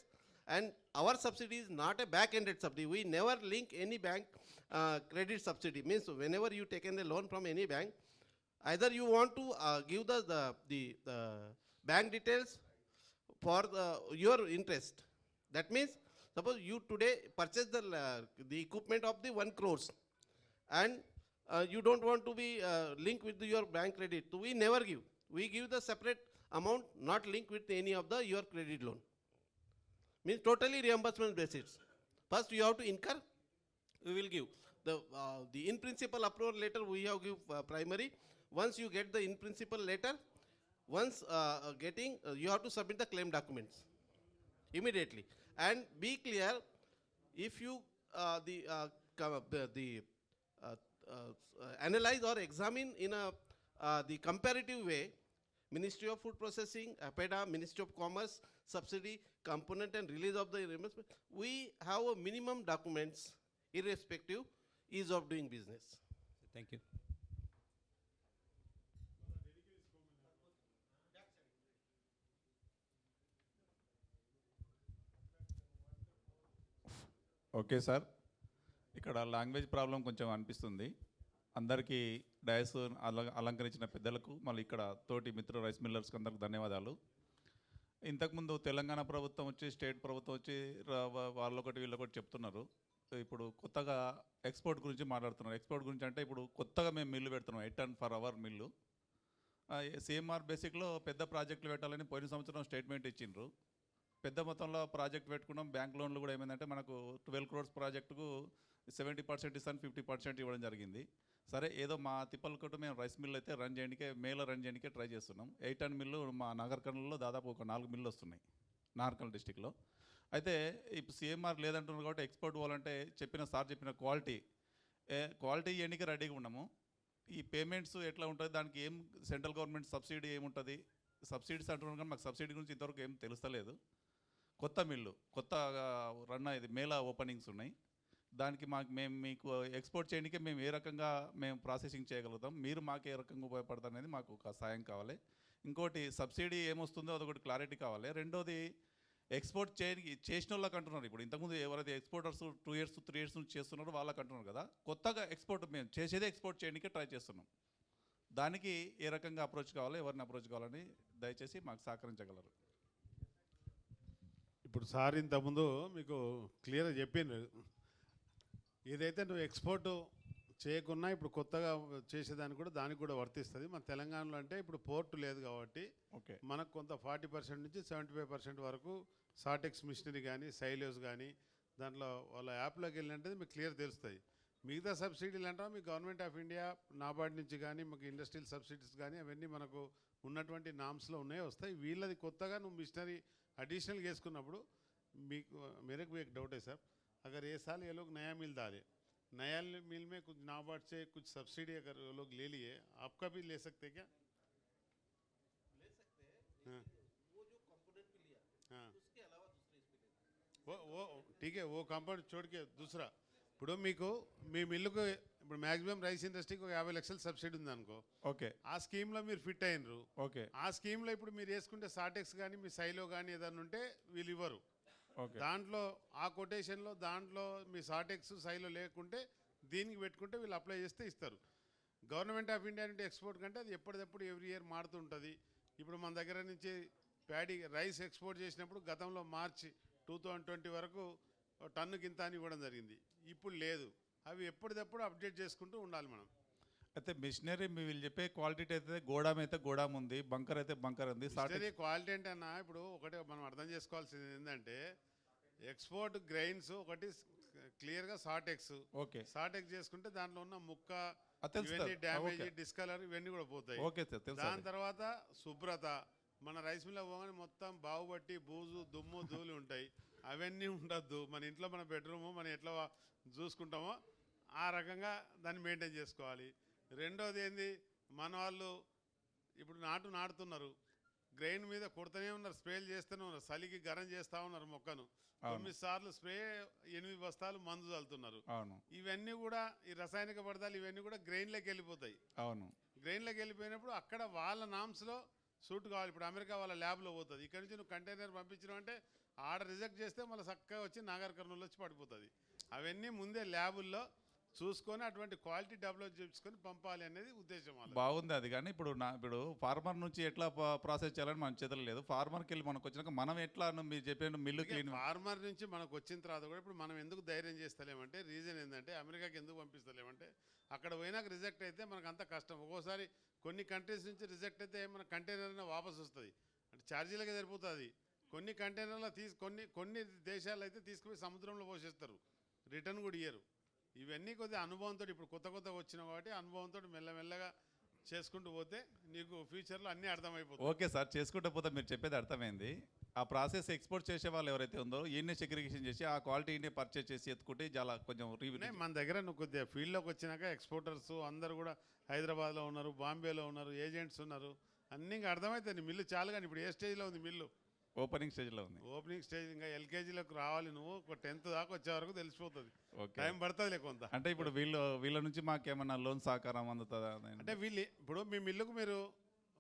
and our subsidy is not a back-ended subsidy. We never link any bank credit subsidy. Means whenever you taken a loan from any bank, either you want to give the bank details for your interest. That means suppose you today purchase the equipment of the 1 crores, and you don't want to be linked with your bank credit. So we never give. We give the separate amount, not linked with any of your credit loan. Means totally reimbursement basis. First you have to incur, we will give. The in principle approval letter we have give primary. Once you get the in principle letter, once getting, you have to submit the claim documents immediately. And be clear, if you analyze or examine in the comparative way, Ministry of Food Processing, APEDA, Ministry of Commerce, subsidy, component and release of the reimbursement, we have a minimum documents irrespective ease of doing business. Thank you. Okay sir, ఇక్కడ language problem కొంచెం అనిపిస్తుంది. అందరికీ dais అలంకరించిన పెద్దలకు, మళ్ళీ ఇక్కడ తోటి మిత్ర రైస్ మిల్లర్స్కి అందరికి ధన్యవాదాలు. ఇంతకుముందు తెలంగాణ ప్రభుత్వం వచ్చి, స్టేట్ ప్రభుత్వం వచ్చి వాళ్ళొకటి వీళ్ళొకటి చెప్తున్నారు. ఇప్పుడు కొత్తగా ఎక్స్పోర్ట్ గురించి మాట్లాడుతున్నారు. ఎక్స్పోర్ట్ గురించి అంటే ఇప్పుడు కొత్తగా మేము మిల్లు పెడుతున్నాం, 8 ton per hour mill. CMR బేసిక్లో పెద్ద ప్రాజెక్టులు పెట్టాలని పోయిన సంవత్సరం స్టేట్మెంట్ ఇచ్చిండ్రు. పెద్ద మొత్తంలో ప్రాజెక్ట్ పెట్టుకున్నాం. బ్యాంక్ లోన్లు కూడా ఏమైందంటే మనకు 12 crores ప్రాజెక్టుకు 70% ఇస్తాను, 50% ఇవ్వడం జరిగింది. సరే, ఏదో మా తిప్పలకొట్టు మేము రైస్ మిల్లు అయితే రన్ చేయడానికే, మేలో రన్ చేయడానికే ట్రై చేస్తున్నాం. 8 టన్ మిల్లు మా నాగర్కర్నూలులో దాదాపు ఒక 4 మిల్లు వస్తున్నాయి నాగర్కర్నూలు డిస్టిక్లో. అయితే ఇప్పుడు సిఎంఆర్ లేదంటున్నారు కాబట్టి ఎక్స్పోర్ట్ పోవాలంటే సార్ చెప్పిన క్వాలిటీ ఇవ్వడానికి రెడీగా ఉన్నాము. ఈ పేమెంట్స్ ఎట్లా ఉంటుంది, దానికి ఏం సెంట్రల్ గవర్నమెంట్ సబ్సిడీ ఏముంటుంది, సబ్సిడీస్ అంటున్నారు కానీ మాకు సబ్సిడీ గురించి ఇంతవరకు ఏం తెలుస్తలేదు. కొత్త మిల్లు, కొత్తగా రన్ అయ్యేది, మేళా ఓపెనింగ్స్ ఉన్నాయి. దానికి మేము మీకు ఎక్స్పోర్ట్ చేయడానికే మేము ఏ రకంగా మేము ప్రాసెసింగ్ చేయగలుగుతాం, మీరు మాకు ఏ రకంగా ఉపయోగపడతారు అనేది మాకు ఒక సాయం కావాలి. ఇంకోటి సబ్సిడీ ఏమొస్తుందో అదొకటి క్లారిటీ కావాలి. రెండోది ఎక్స్పోర్ట్ చేసిన వాళ్ళకి అంటున్నారు. ఇప్పుడు ఇంతకుముందు ఎవరైతే ఎక్స్పోర్టర్స్ 2 years 3 years నుంచి చేస్తున్నారో వాళ్ళకి అంటున్నారు కదా, కొత్తగా ఎక్స్పోర్ట్ మేము చేసేదే ఎక్స్పోర్ట్ చేయడానికే ట్రై చేస్తున్నాం. దానికి ఏ రకంగా అప్రోచ్ కావాలో, ఎవరిని అప్రోచ్ కావాలని దయచేసి మాకు సహకరించగలరు. ఇప్పుడు సార్ ఇంతకుముందు మీకు క్లియర్గా చెప్పిండ్రు, ఏదైతే నువ్వు ఎక్స్పోర్ట్ చేయకున్నా ఇప్పుడు కొత్తగా చేసేదానికి కూడా దానికి కూడా వర్తిస్తుంది. మన తెలంగాణలో అంటే ఇప్పుడు పోర్టు లేదు కాబట్టి ఓకే, మనకు కొంత 40% నుంచి 75% వరకు సాటెక్స్ మిషనరీ కానీ, సైలోస్ కానీ, దాంట్లో వాళ్ళ యాప్లోకి వెళ్ళినట్టు మీకు క్లియర్ తెలుస్తాయి. మిగతా సబ్సిడీలు అంటే మీకు గవర్నమెంట్ ఆఫ్ ఇండియా నాబార్డ్ నుంచి కానీ, మాకు ఇండస్ట్రియల్ సబ్సిడీస్ కానీ అవన్నీ మనకు ఉన్నటువంటి నామ్స్లో ఉన్నాయి, వస్తాయి. వీళ్ళది కొత్తగా నువ్వు మిషనరీ एडिशनल వేసుకున్నప్పుడు मेरे को एक डाउट है सर, अगर ये साल ये लोग नया मिल डाले, नया मिल में कुछ नाबार्ड से कुछ सब्सिडी अगर वो लोग ले लिए, आपका भी ले सकते क्या? ले सकते हैं। हाँ, वो जो कंपोनेंट भी लिया, हाँ, उसके अलावा दूसरे इस पे लेते हैं। वो ठीक है, वो कंपोनेंट छोड़ के दूसरा ఇప్పుడు మీకు మీ మిల్లుకు ఇప్పుడు మ్యాక్సిమం రైస్ ఇండస్ట్రీకి ఒక 50 లక్షలు సబ్సిడీ ఉంది అనుకో, ఓకే, ఆ స్కీమ్లో మీరు ఫిట్ అయినరు, ఓకే, ఆ స్కీమ్లో ఇప్పుడు మీరు వేసుకుంటే సాటెక్స్ కానీ మీ సైలో కానీ ఏదైనా ఉంటే వీళ్ళు ఇవ్వరు. ఓకే, దాంట్లో ఆ కొటేషన్లో దాంట్లో మీ సాటెక్స్ సైలో లేకుంటే దీనికి పెట్టుకుంటే వీళ్ళు అప్లై చేస్తే ఇస్తారు. గవర్నమెంట్ ఆఫ్ ఇండియా నుండి ఎక్స్పోర్ట్ కంటే అది ఎప్పటికప్పుడు ఎవ్రీ ఇయర్ మారుతుంటుంది. ఇప్పుడు మన దగ్గర నుంచి ప్యాడీ రైస్ ఎక్స్పోర్ట్ చేసినప్పుడు గతంలో మార్చి 2020 వరకు టన్నుకి ఇంత అని ఇవ్వడం జరిగింది, ఇప్పుడు లేదు. అవి ఎప్పటికప్పుడు అప్డేట్ చేసుకుంటూ ఉండాలి మనం. అయితే మిషనరీ మీ వీళ్ళు చెప్పే క్వాలిటీ అయితే గోడాం ఉంది, బంకర్ అయితే బంకర్ ఉంది. క్వాలిటీ అంటే అన్న ఇప్పుడు ఒకటి మనం అర్థం చేసుకోవాల్సింది ఏంటంటే, ఎక్స్పోర్ట్ గ్రెయిన్స్ ఒకటి క్లియర్గా సాటెక్స్ ఓకే సాటెక్స్ చేసుకుంటే దాంట్లో ఉన్న ముక్క తెలుస్తుంది. ఇవన్నీ డ్యామేజ్ ఓకే. డిస్కలర్ ఇవన్నీ కూడా పోతాయి. ఓకే సార్ తెలుసు దాని తర్వాత శుభ్రత, మన రైస్ మిల్ పోగానే మొత్తం బావుబట్టి బూజు దుమ్ము ధూళి ఉంటాయి, అవన్నీ ఉండద్దు. మన ఇంట్లో మన బెడ్రూము మనం ఎట్లా చూసుకుంటామో ఆ రకంగా దాన్ని మెయింటైన్ చేసుకోవాలి. రెండోది ఏంది, మన వాళ్ళు ఇప్పుడు నాటుతున్నారు, గ్రెయిన్ మీద కొడుతూనే ఉన్నారు, స్ప్రేలు చేస్తూనే ఉన్నారు, చలికి గరం చేస్తూ ఉన్నారు మొక్కను. 9 సార్లు స్ప్రే, 8 బస్తాలు మందు చల్లుతున్నారు. అవును ఇవన్నీ కూడా ఈ రసాయనిక పదార్థాలు ఇవన్నీ కూడా గ్రెయిన్లోకి వెళ్ళిపోతాయి. అవును గ్రెయిన్లోకి వెళ్ళిపోయినప్పుడు అక్కడ వాళ్ళ నామ్స్లో సూట్ కావాలి. ఇప్పుడు అమెరికా వాళ్ళ ల్యాబ్లో పోతుంది, ఇక్కడ నుంచి నువ్వు కంటైనర్ పంపించడం అంటే ఆర్డర్ రిజెక్ట్ చేస్తే మళ్ళీ చక్కగా వచ్చి నాగర్ కర్నూలు వచ్చి పడిపోతుంది. అవన్నీ ముందే ల్యాబుల్లో చూసుకొని అటువంటి క్వాలిటీ డెవలప్ చేసుకొని పంపాలి అనేది ఉద్దేశం వాళ్ళది. బాగుంది అది. కానీ ఇప్పుడు ఫార్మర్ నుంచి ఎట్లా ప్రాసెస్ చేయాలని మన చేతులు లేదు. ఫార్మర్కి వెళ్ళి మనకు వచ్చినాక మనం ఎట్లా మీరు చెప్పిన మిల్లు క్లీన్ ఫార్మర్ నుంచి మనకు వచ్చిన తర్వాత కూడా ఇప్పుడు మనం ఎందుకు ధైర్యం చేస్తలేమంటే, రీజన్ ఏంటంటే అమెరికాకి ఎందుకు పంపిస్తలేమంటే అక్కడ పోయినాక రిజెక్ట్ అయితే మనకు అంత కష్టం. ఒక్కోసారి కొన్ని కంట్రీస్ నుంచి రిజెక్ట్ అయితే మన కంటైనర్ వాపస్ వస్తుంది, అంటే ఛార్జీలకే సరిపోతుంది. కొన్ని కంటైనర్లో కొన్ని దేశాలు అయితే తీసుకుపోయి సముద్రంలో పోసేస్తారు, రిటర్న్ కూడా ఇయ్యరు. ఇవన్నీ కొద్దిగా అనుభవంతో, ఇప్పుడు కొత్త వచ్చినావు కాబట్టి అనుభవంతో మెల్లమెల్లగా చేసుకుంటూ పోతే నీకు ఫ్యూచర్లో అన్నీ అర్థమైపోతాయి. ఓకే సార్, చేసుకుంటూ పోతే మీరు చెప్పేది అర్థమైంది. ఆ ప్రాసెస్ ఎక్స్పోర్ట్ చేసే వాళ్ళు ఎవరైతే ఉందో ఈయన్నే సెగ్రిగేషన్ చేసి ఆ క్వాలిటీని పర్చేస్ చేసి ఎత్తుకుంటే చాలా కొంచెం మన దగ్గర నువ్వు కొద్దిగా ఫీల్డ్లోకి వచ్చినాక ఎక్స్పోర్టర్స్ అందరూ కూడా హైదరాబాద్లో ఉన్నారు, బాంబేలో ఉన్నారు, ఏజెంట్స్ ఉన్నారు, అన్నీ ఇంకా అర్థమవుతుంది. మిల్లు చాలు, కానీ ఇప్పుడు ఏ స్టేజ్లో ఉంది మిల్లు? ఓపెనింగ్ స్టేజ్లో ఉంది. ఓపెనింగ్ స్టేజ్, ఇంకా ఎల్కేజీలోకి రావాలి, నువ్వు ఒక 10th దాకా వచ్చే వరకు తెలిసిపోతుంది. ఓకే, టైం పడుతుంది కొంత. అంటే ఇప్పుడు వీళ్ళ నుంచి మాకేమన్నా లోన్ సహకారం అందుతుందా? అంటే ఇప్పుడు మీ మిల్లుకు మీరు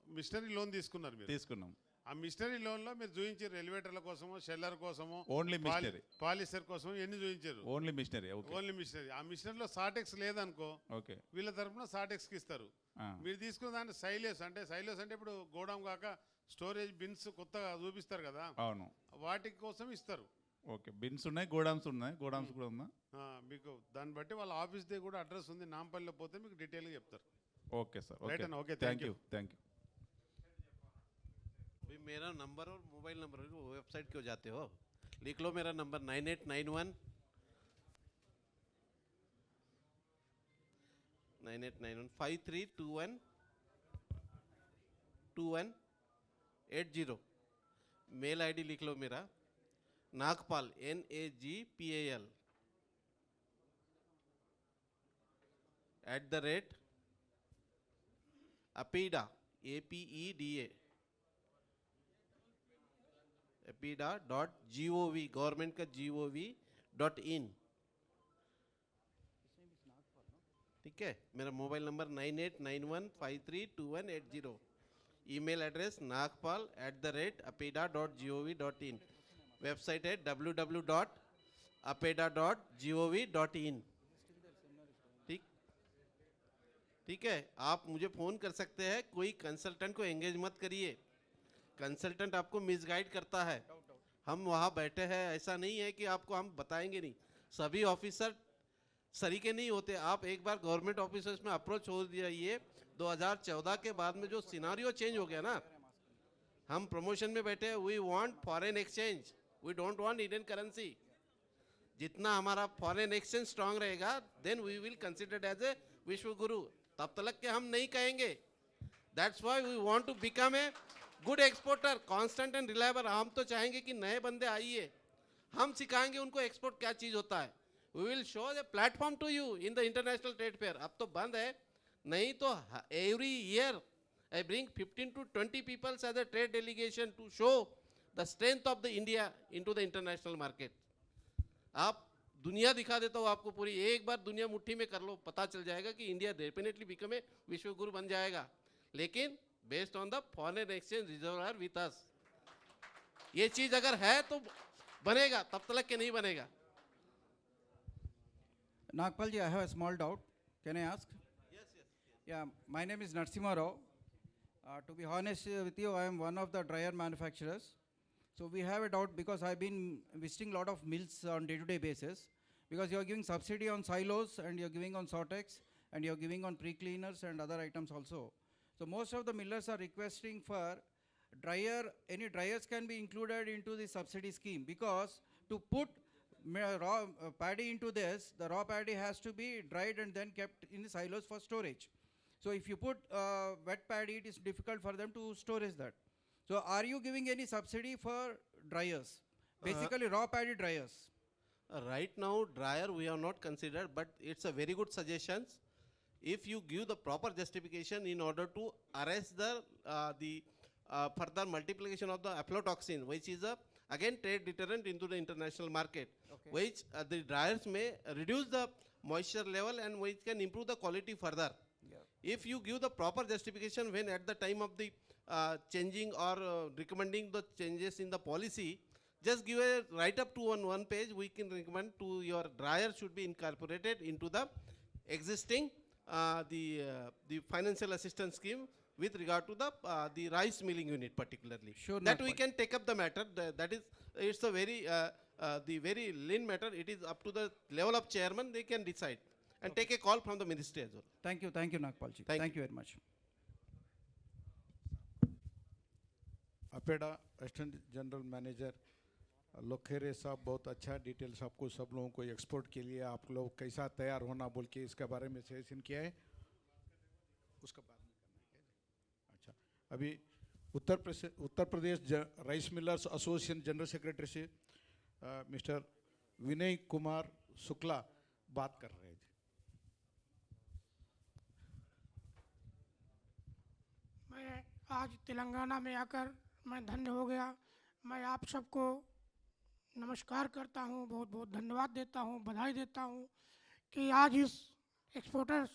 మిషనరీ లోన్ తీసుకున్నారు, మీరు తీసుకున్నాం. ఆ మిషనరీ లోన్లో మీరు చూపించారు ఎలివేటర్ల కోసమో, షెల్లర్ కోసమో, ఓన్లీ మిషనరీ, పాలిస్టర్ కోసం ఎన్ని చూపించారు? Only machinery. Only machinery. ఆ మిషనరీలో సాటెక్స్ లేదనుకో, ఓకే, వీళ్ళ తరఫున సాటెక్స్కి ఇస్తారు. మీరు తీసుకున్న దాన్ని సైలేస్ అంటే ఇప్పుడు గోడౌన్ కాక స్టోరేజ్ బిన్స్ కొత్తగా చూపిస్తారు కదా, అవును, వాటి కోసం ఇస్తారు. ఓకే, బిన్స్ ఉన్నాయి, గోడామ్స్ కూడా ఉందా? మీకు దాన్ని బట్టి వాళ్ళ ఆఫీస్ ది కూడా అడ్రస్ ఉంది, నాంపల్లిలో పోతే మీకు డీటెయిల్గా చెప్తారు. Okay sir, okay, thank you. भाई मेरा नंबर और मोबाइल नंबर वेबसाइट क्यों जाते हो? लिख लो मेरा नंबर 9891 5321 2180. मेल आईडी लिख लो मेरा, Nagpal NAGPAL @apeda APEDA apeda.gov, government का gov.in. ठीक है, मेरा mobile number 9891532180. Email address nagpal@apeda.gov.in. Website है www.apeda.gov.in. ठीक है, आप मुझे फ़ोन कर सकते हैं, कोई कंसल्टेंट को एंगेज मत करिए, कंसल्टेंट आपको मिसगाइड करता है. हम वहाँ बैठे हैं, ऐसा नहीं है कि आपको हम बताएंगे नहीं. सभी ऑफिसर सरीके नहीं होते. आप एक बार गवर्नमेंट ऑफिसर्स में अप्रोच हो जाइए. 2014 के बाद में जो सिनारियो चेंज हो गया ना, हम प्रमोशन में बैठे हैं. We want foreign exchange, we don't want Indian currency. जितना हमारा फॉरेन एक्सचेंज स्ट्रांग रहेगा, then we will considered as a विश्व गुरु. तब तक के हम नहीं कहेंगे. That's why we want to become a good exporter, constant and reliable. हम तो चाहेंगे कि नए बंदे आइए, हम सिखाएंगे उनको एक्सपोर्ट क्या चीज़ होता है. We will show the platform to you in the international trade fair. अब तो बंद है, नहीं तो every year I bring 15 to 20 people as a trade delegation to show the strength of the India into the international market. आप दुनिया दिखा देता हूँ आपको पूरी. एक बार दुनिया मुट्ठी में कर लो, पता चल जाएगा कि इंडिया डेफिनेटली बिकम ए विश्व गुरु बन जाएगा, लेकिन based on the foreign exchange reserve with us. ये चीज अगर है तो बनेगा, तब तक के नहीं बनेगा. Nagpal ji, I have a small doubt. Can I ask? Yes. Yeah, my name is Narasimha Rao. To be honest with you, I am one of the dryer manufacturers. So we have a doubt because I've been visiting a lot of mills on day-to-day basis, because you are giving subsidy on silos and you're giving on Sortex and you're giving on pre-cleaners and other items also. So most of the millers are requesting for dryer, any dryers can be included into the subsidy scheme, because to put raw paddy into this, the raw paddy has to be dried and then kept in the silos for storage. So if you put wet paddy, it is difficult for them to storage that. So are you giving any subsidy for dryers? Basically raw paddy dryers. Right now, dryer we have not considered, but it's a very good suggestion. If you give the proper justification in order to arrest the further multiplication of the aflatoxin, which is a again trade deterrent into the international market, which the dryers may reduce the moisture level and which can improve the quality further. If you give the proper justification when at the time of the changing or recommending the changes in the policy, just give a write up to on one page, we can recommend to your dryer should be incorporated into the existing the financial assistance scheme with regard to the rice milling unit particularly. Sure, that we Nagpal. can take up the matter. That is, it's a very the very lean matter. It is up to the level of chairman. They can decide and take a call from the ministry as well. Thank you, Nagpalji. Thank Thank you very much. APEDA assistant general manager Lokhare साहब, बहुत अच्छा details आपको सब लोगों को export के लिए आप लोग कैसा तैयार होना बोल के इसके बारे में सजेशन किया है, उसका बाद में करना है। अच्छा, अभी Uttar Pradesh rice millers association general secretary से मिस्टर विनय कुमार शुक्ला बात कर रहे हैं। मैं आज तेलंगाना में आकर मैं धन्य हो गया। मैं आप सबको नमस्कार करता हूं, बहुत बहुत धन्यवाद देता हूं, बधाई देता हूं कि आज इस एक्सपोर्टर्स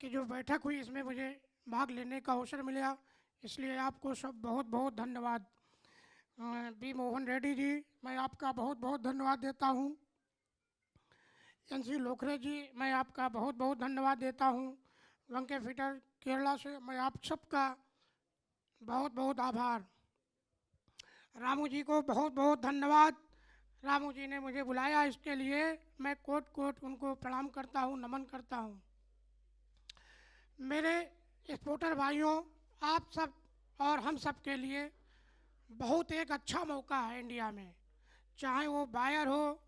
की जो बैठक हुई इसमें मुझे भाग लेने का अवसर मिला, इसलिए आपको सब बहुत बहुत धन्यवाद। बी मोहन रेड्डी जी, मैं आपका बहुत बहुत धन्यवाद देता हूं। एनसी लोखरे जी, मैं आपका बहुत बहुत धन्यवाद देता हूं। वंके फिटर केरला से, मैं आप सबका बहुत बहुत आभार। रामू जी को बहुत बहुत धन्यवाद। रामू जी ने मुझे बुलाया, इसके लिए मैं कोट कोट उनको प्रणाम करता हूँ, नमन करता हूँ। मेरे एक्सपोर्टर भाइयों, आप सब और हम सब के लिए बहुत एक अच्छा मौका है इंडिया में, चाहे वो बायर हो,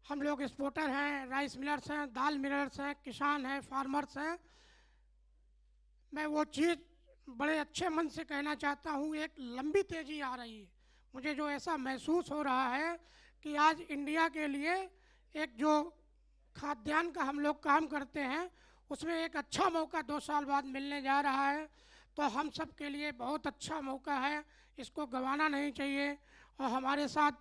हम लोग एक्सपोर्टर हैं, राइस मिलर्स हैं, दाल मिलर्स हैं, किसान हैं, फार्मर्स हैं। मैं वो चीज़ बड़े अच्छे मन से कहना चाहता हूँ, एक लंबी तेज़ी आ रही है। मुझे जो ऐसा महसूस हो रहा है कि आज इंडिया के लिए एक जो खाद्यान्न का हम लोग काम करते हैं उसमें एक अच्छा मौका 2 साल बाद मिलने जा रहा है, तो हम सब के लिए बहुत अच्छा मौका है, इसको गंवाना नहीं चाहिए। और हमारे साथ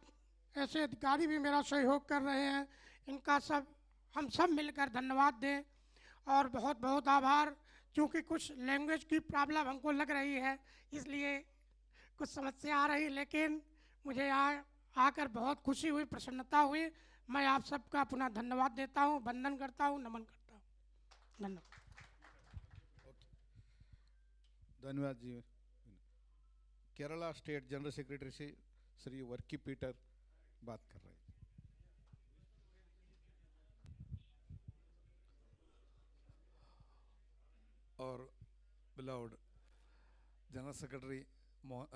ऐसे अधिकारी भी मेरा सहयोग कर रहे हैं, इनका हम सब मिलकर धन्यवाद दें और बहुत बहुत आभार। क्योंकि कुछ लैंग्वेज की प्रॉब्लम हमको लग रही है, इसलिए कुछ समस्या आ रही, लेकिन मुझे आकर बहुत खुशी हुई, प्रसन्नता हुई। मैं आप सबका पुनः धन्यवाद देता हूँ, वंदन करता हूँ, नमन करता हूँ। धन्यवाद। धन्यवाद जी। केरला स्टेट जनरल सेक्रेटरी से श्री वर्की पीटर बात कर रहे हैं। और beloved General Secretary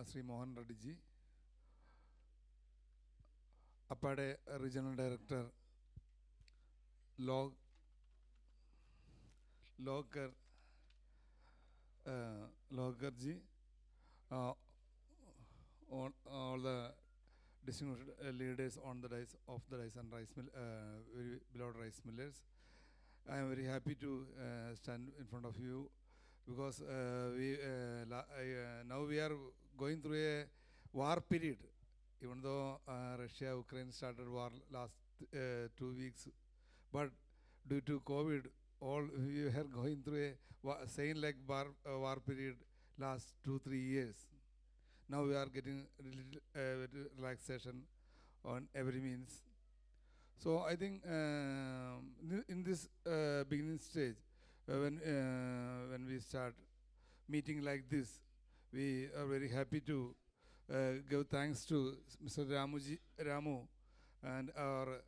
Sri Mohan Reddy ji, Apade Regional Director Logar ji, on all the distinguished leaders on the dais of the dais and rice mill, very beloved rice millers. I am very happy to stand in front of you because now we are going through a war period. Even though Russia-Ukraine started war last 2 weeks, but due to COVID, all we are going through a same like war period last 2-3 years. Now we are getting relaxation on every means. So I think in this beginning stage, when we start meeting like this, we are very happy to give thanks to Mr. Ramu and our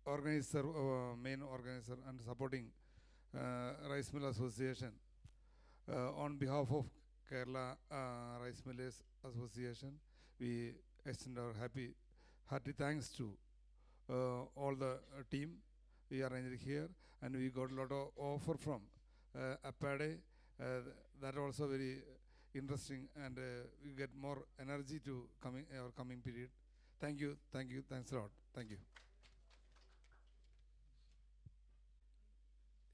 organizer, main organizer and supporting Rice Mill Association. On behalf of Kerala Rice Millers Association, we extend our hearty thanks to all the team we arranged here, and we got a lot of offer from Apade. That also very interesting, and we get more energy to coming period. Thank you, thanks a lot. Thank you.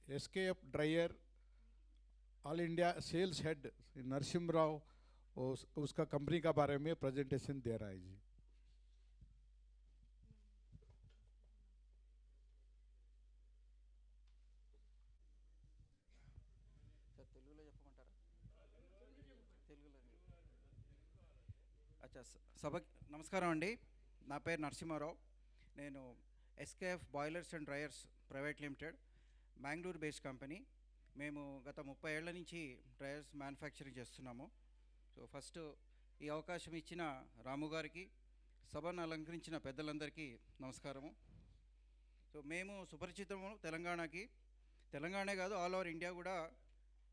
SKF dryer all India sales head Narasimha Rao उसका company का बारे में presentation दे रहा है जी। అచ్చా సభకి నమస్కారం అండి. నా పేరు నరసింహారావు. నేను SKF boilers and dryers private limited Bengaluru based company. మేము గత 30 ఏళ్ల నుంచి డ్రయర్స్ మ్యానుఫ్యాక్చరింగ్ చేస్తున్నాము. సో ఫస్ట్ ఈ అవకాశం ఇచ్చిన రాము గారికి, సభను అలంకరించిన పెద్దలందరికీ నమస్కారము. సో మేము సుపరిచితము తెలంగాణే కాదు ఆల్ ఓవర్ ఇండియా కూడా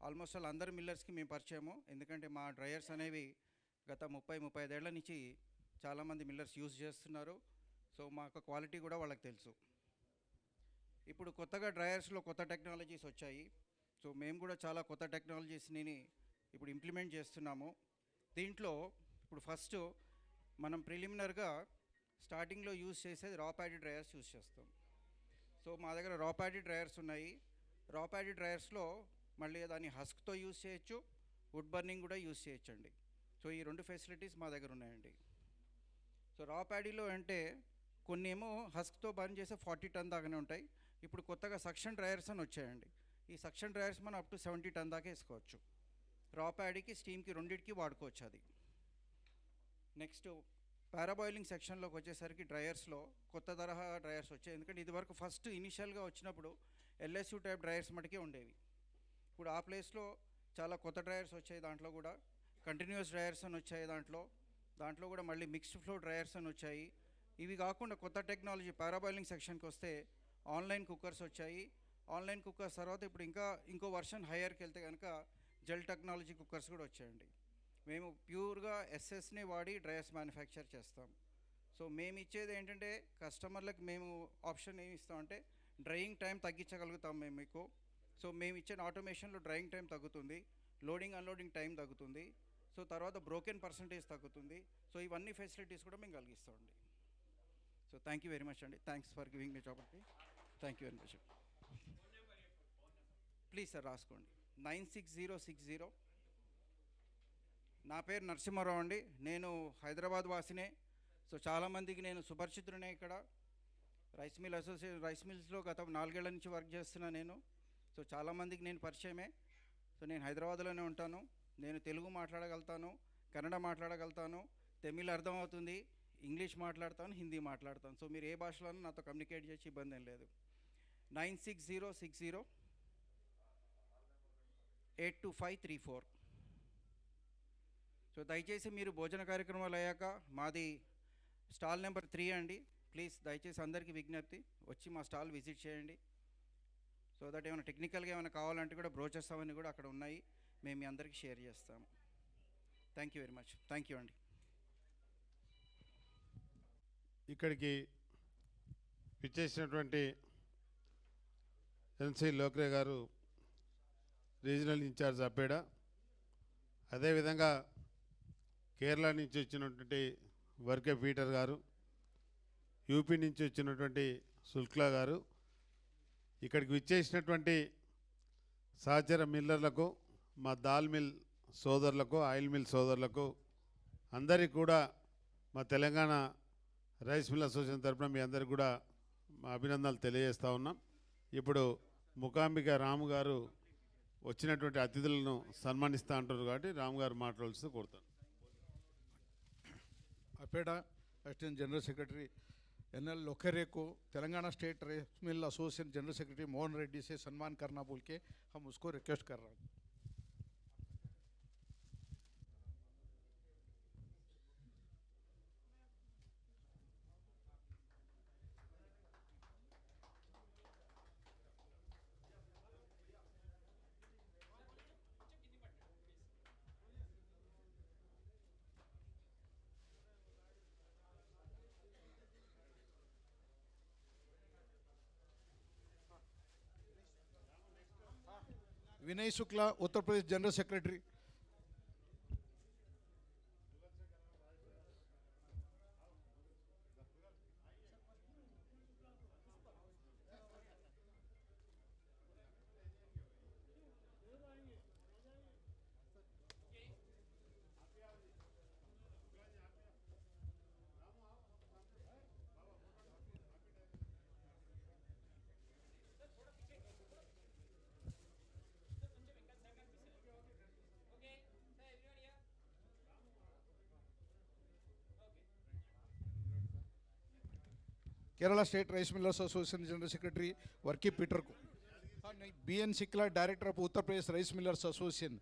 ఆల్మోస్ట్ ఆల్ అందరు మిల్లర్స్కి మేము పరిచయము. ఎందుకంటే మా డ్రయర్స్ అనేవి గత 30-35 ఏళ్ల నుంచి చాలామంది మిల్లర్స్ యూజ్ చేస్తున్నారు. సో మా యొక్క క్వాలిటీ కూడా వాళ్ళకి తెలుసు. ఇప్పుడు కొత్తగా డ్రయర్స్లో కొత్త టెక్నాలజీస్ వచ్చాయి. సో మేము కూడా చాలా కొత్త టెక్నాలజీస్ని ఇప్పుడు ఇంప్లిమెంట్ చేస్తున్నాము. దీంట్లో ఇప్పుడు ఫస్ట్ మనం ప్రిలిమినర్గా స్టార్టింగ్లో యూజ్ చేసేది రా ప్యాడీ డ్రయర్స్ యూజ్ చేస్తాం. సో మా దగ్గర రా ప్యాడీ డ్రయర్స్ ఉన్నాయి. రా ప్యాడీ డ్రయర్స్లో మళ్ళీ దాన్ని హస్క్తో యూజ్ చేయొచ్చు, వుడ్ బర్నింగ్ కూడా యూజ్ చేయొచ్చండి. సో ఈ 2 ఫెసిలిటీస్ మా దగ్గర ఉన్నాయండి. సో రా ప్యాడీలో అంటే కొన్ని ఏమో హస్క్తో బర్న్ చేసే 40 టన్ దాకానే ఉంటాయి. ఇప్పుడు కొత్తగా సక్షన్ డ్రయర్స్ అని వచ్చాయండి. ఈ సక్షన్ డ్రయర్స్ మనం అప్ టు 70 టన్ దాకా వేసుకోవచ్చు. రా ప్యాడీకి స్టీమ్కి రెండింటికి వాడుకోవచ్చు అది. నెక్స్ట్ పారాబాయిలింగ్ సెక్షన్లోకి వచ్చేసరికి డ్రయర్స్లో కొత్త తరహా డ్రయర్స్ వచ్చాయి. ఎందుకంటే ఇదివరకు ఫస్ట్ ఇనిషియల్గా వచ్చినప్పుడు ఎల్ఎస్యూ టైప్ డ్రయర్స్ మటుకే ఉండేవి. ఇప్పుడు ఆ ప్లేస్లో చాలా కొత్త డ్రయర్స్ వచ్చాయి. దాంట్లో కూడా కంటిన్యూస్ డ్రయర్స్ అని వచ్చాయి. దాంట్లో కూడా మళ్ళీ మిక్స్డ్ ఫ్లో డ్రయర్స్ అని వచ్చాయి. ఇవి కాకుండా కొత్త టెక్నాలజీ పారాబాయిలింగ్ సెక్షన్కి వస్తే ఆన్లైన్ కుక్కర్స్ వచ్చాయి. ఆన్లైన్ కుక్కర్స్ తర్వాత ఇప్పుడు ఇంకో వర్షన్ హయ్యర్కి వెళ్తే కనుక జెల్ టెక్నాలజీ కుక్కర్స్ కూడా వచ్చాయండి. మేము ప్యూర్గా ఎస్ఎస్ని వాడి డ్రయర్స్ మ్యానుఫ్యాక్చర్ చేస్తాం. సో మేము ఇచ్చేది ఏంటంటే కస్టమర్లకు మేము ఆప్షన్ ఏమి ఇస్తామంటే డ్రైయింగ్ టైం తగ్గించగలుగుతాం మేము మీకు. సో మేము ఇచ్చే ఆటోమేషన్లో డ్రైయింగ్ టైం తగ్గుతుంది, లోడింగ్ అన్లోడింగ్ టైం తగ్గుతుంది. సో తర్వాత బ్రోకెన్ పర్సంటేజ్ తగ్గుతుంది. సో ఇవన్నీ ఫెసిలిటీస్ కూడా మేము కలిగిస్తామండి. So thank you very much అండి. Thanks for giving me opportunity. Thank you very much. Please sir రాసుకోండి 96060. నా పేరు నరసింహారావు అండి. నేను హైదరాబాద్ వాసినే. సో చాలామందికి నేను సుపరిచితుడినే. ఇక్కడ రైస్ మిల్స్లో గత 4 ఏళ్ల నుంచి వర్క్ చేస్తున్నా నేను. సో చాలామందికి నేను పరిచయమే. సో నేను హైదరాబాద్లోనే ఉంటాను. నేను తెలుగు మాట్లాడగలుగుతాను, కన్నడ మాట్లాడగలుగుతాను, తమిళ్ అర్థమవుతుంది, ఇంగ్లీష్ మాట్లాడతాను, హిందీ మాట్లాడతాను. సో మీరు ఏ భాషలోనూ నాతో కమ్యూనికేట్ చేసి ఇబ్బంది ఏం లేదు. 96060 82534. సో దయచేసి మీరు భోజన కార్యక్రమాలు అయ్యాక మాది స్టాల్ నెంబర్ 3 అండి. ప్లీజ్ దయచేసి అందరికీ విజ్ఞప్తి, వచ్చి మా స్టాల్ విజిట్ చేయండి. సో దట్ ఏమైనా టెక్నికల్గా ఏమైనా కావాలంటే కూడా బ్రోచర్స్ అవన్నీ కూడా అక్కడ ఉన్నాయి, మేము మీ అందరికీ షేర్ చేస్తాము. Thank you very much. Thank you అండి. ఇక్కడికి పిచ్చేసినటువంటి ఎన్సి లోక్రే గారు రీజనల్ ఇన్ఛార్జ్ అప్పేడ, అదేవిధంగా కేరళ నుంచి వచ్చినటువంటి వర్కే పీటర్ గారు, యూపీ నుంచి వచ్చినటువంటి సుల్క్లా గారు, ఇక్కడికి విచ్చేసినటువంటి సహచర మిల్లర్లకు, మా దాల్ మిల్ సోదరులకు, ఆయిల్ మిల్ సోదరులకు అందరికీ కూడా మా తెలంగాణ రైస్ మిల్ అసోసియేషన్ తరఫున మీ అందరికీ కూడా మా అభినందనలు తెలియజేస్తూ ఉన్నాం. ఇప్పుడు ముకాంబిక రాము గారు వచ్చినటువంటి అతిథులను సన్మానిస్తూ అంటారు కాబట్టి రాము గారు మాట్లాడాల్సి కోరుతాను. APEDA assistant general secretary NL Lokhare को Telangana state rice mill association general secretary Mohan Reddy से सम्मान करना बोल के हम उसको रिक्वेस्ट कर रहा हूँ. Vinay Shukla, Uttar Pradesh general secretary. Kerala state rice millers association general secretary Varkey Peter को। हाँ नहीं, BN Shukla, director of Uttar Pradesh rice millers association.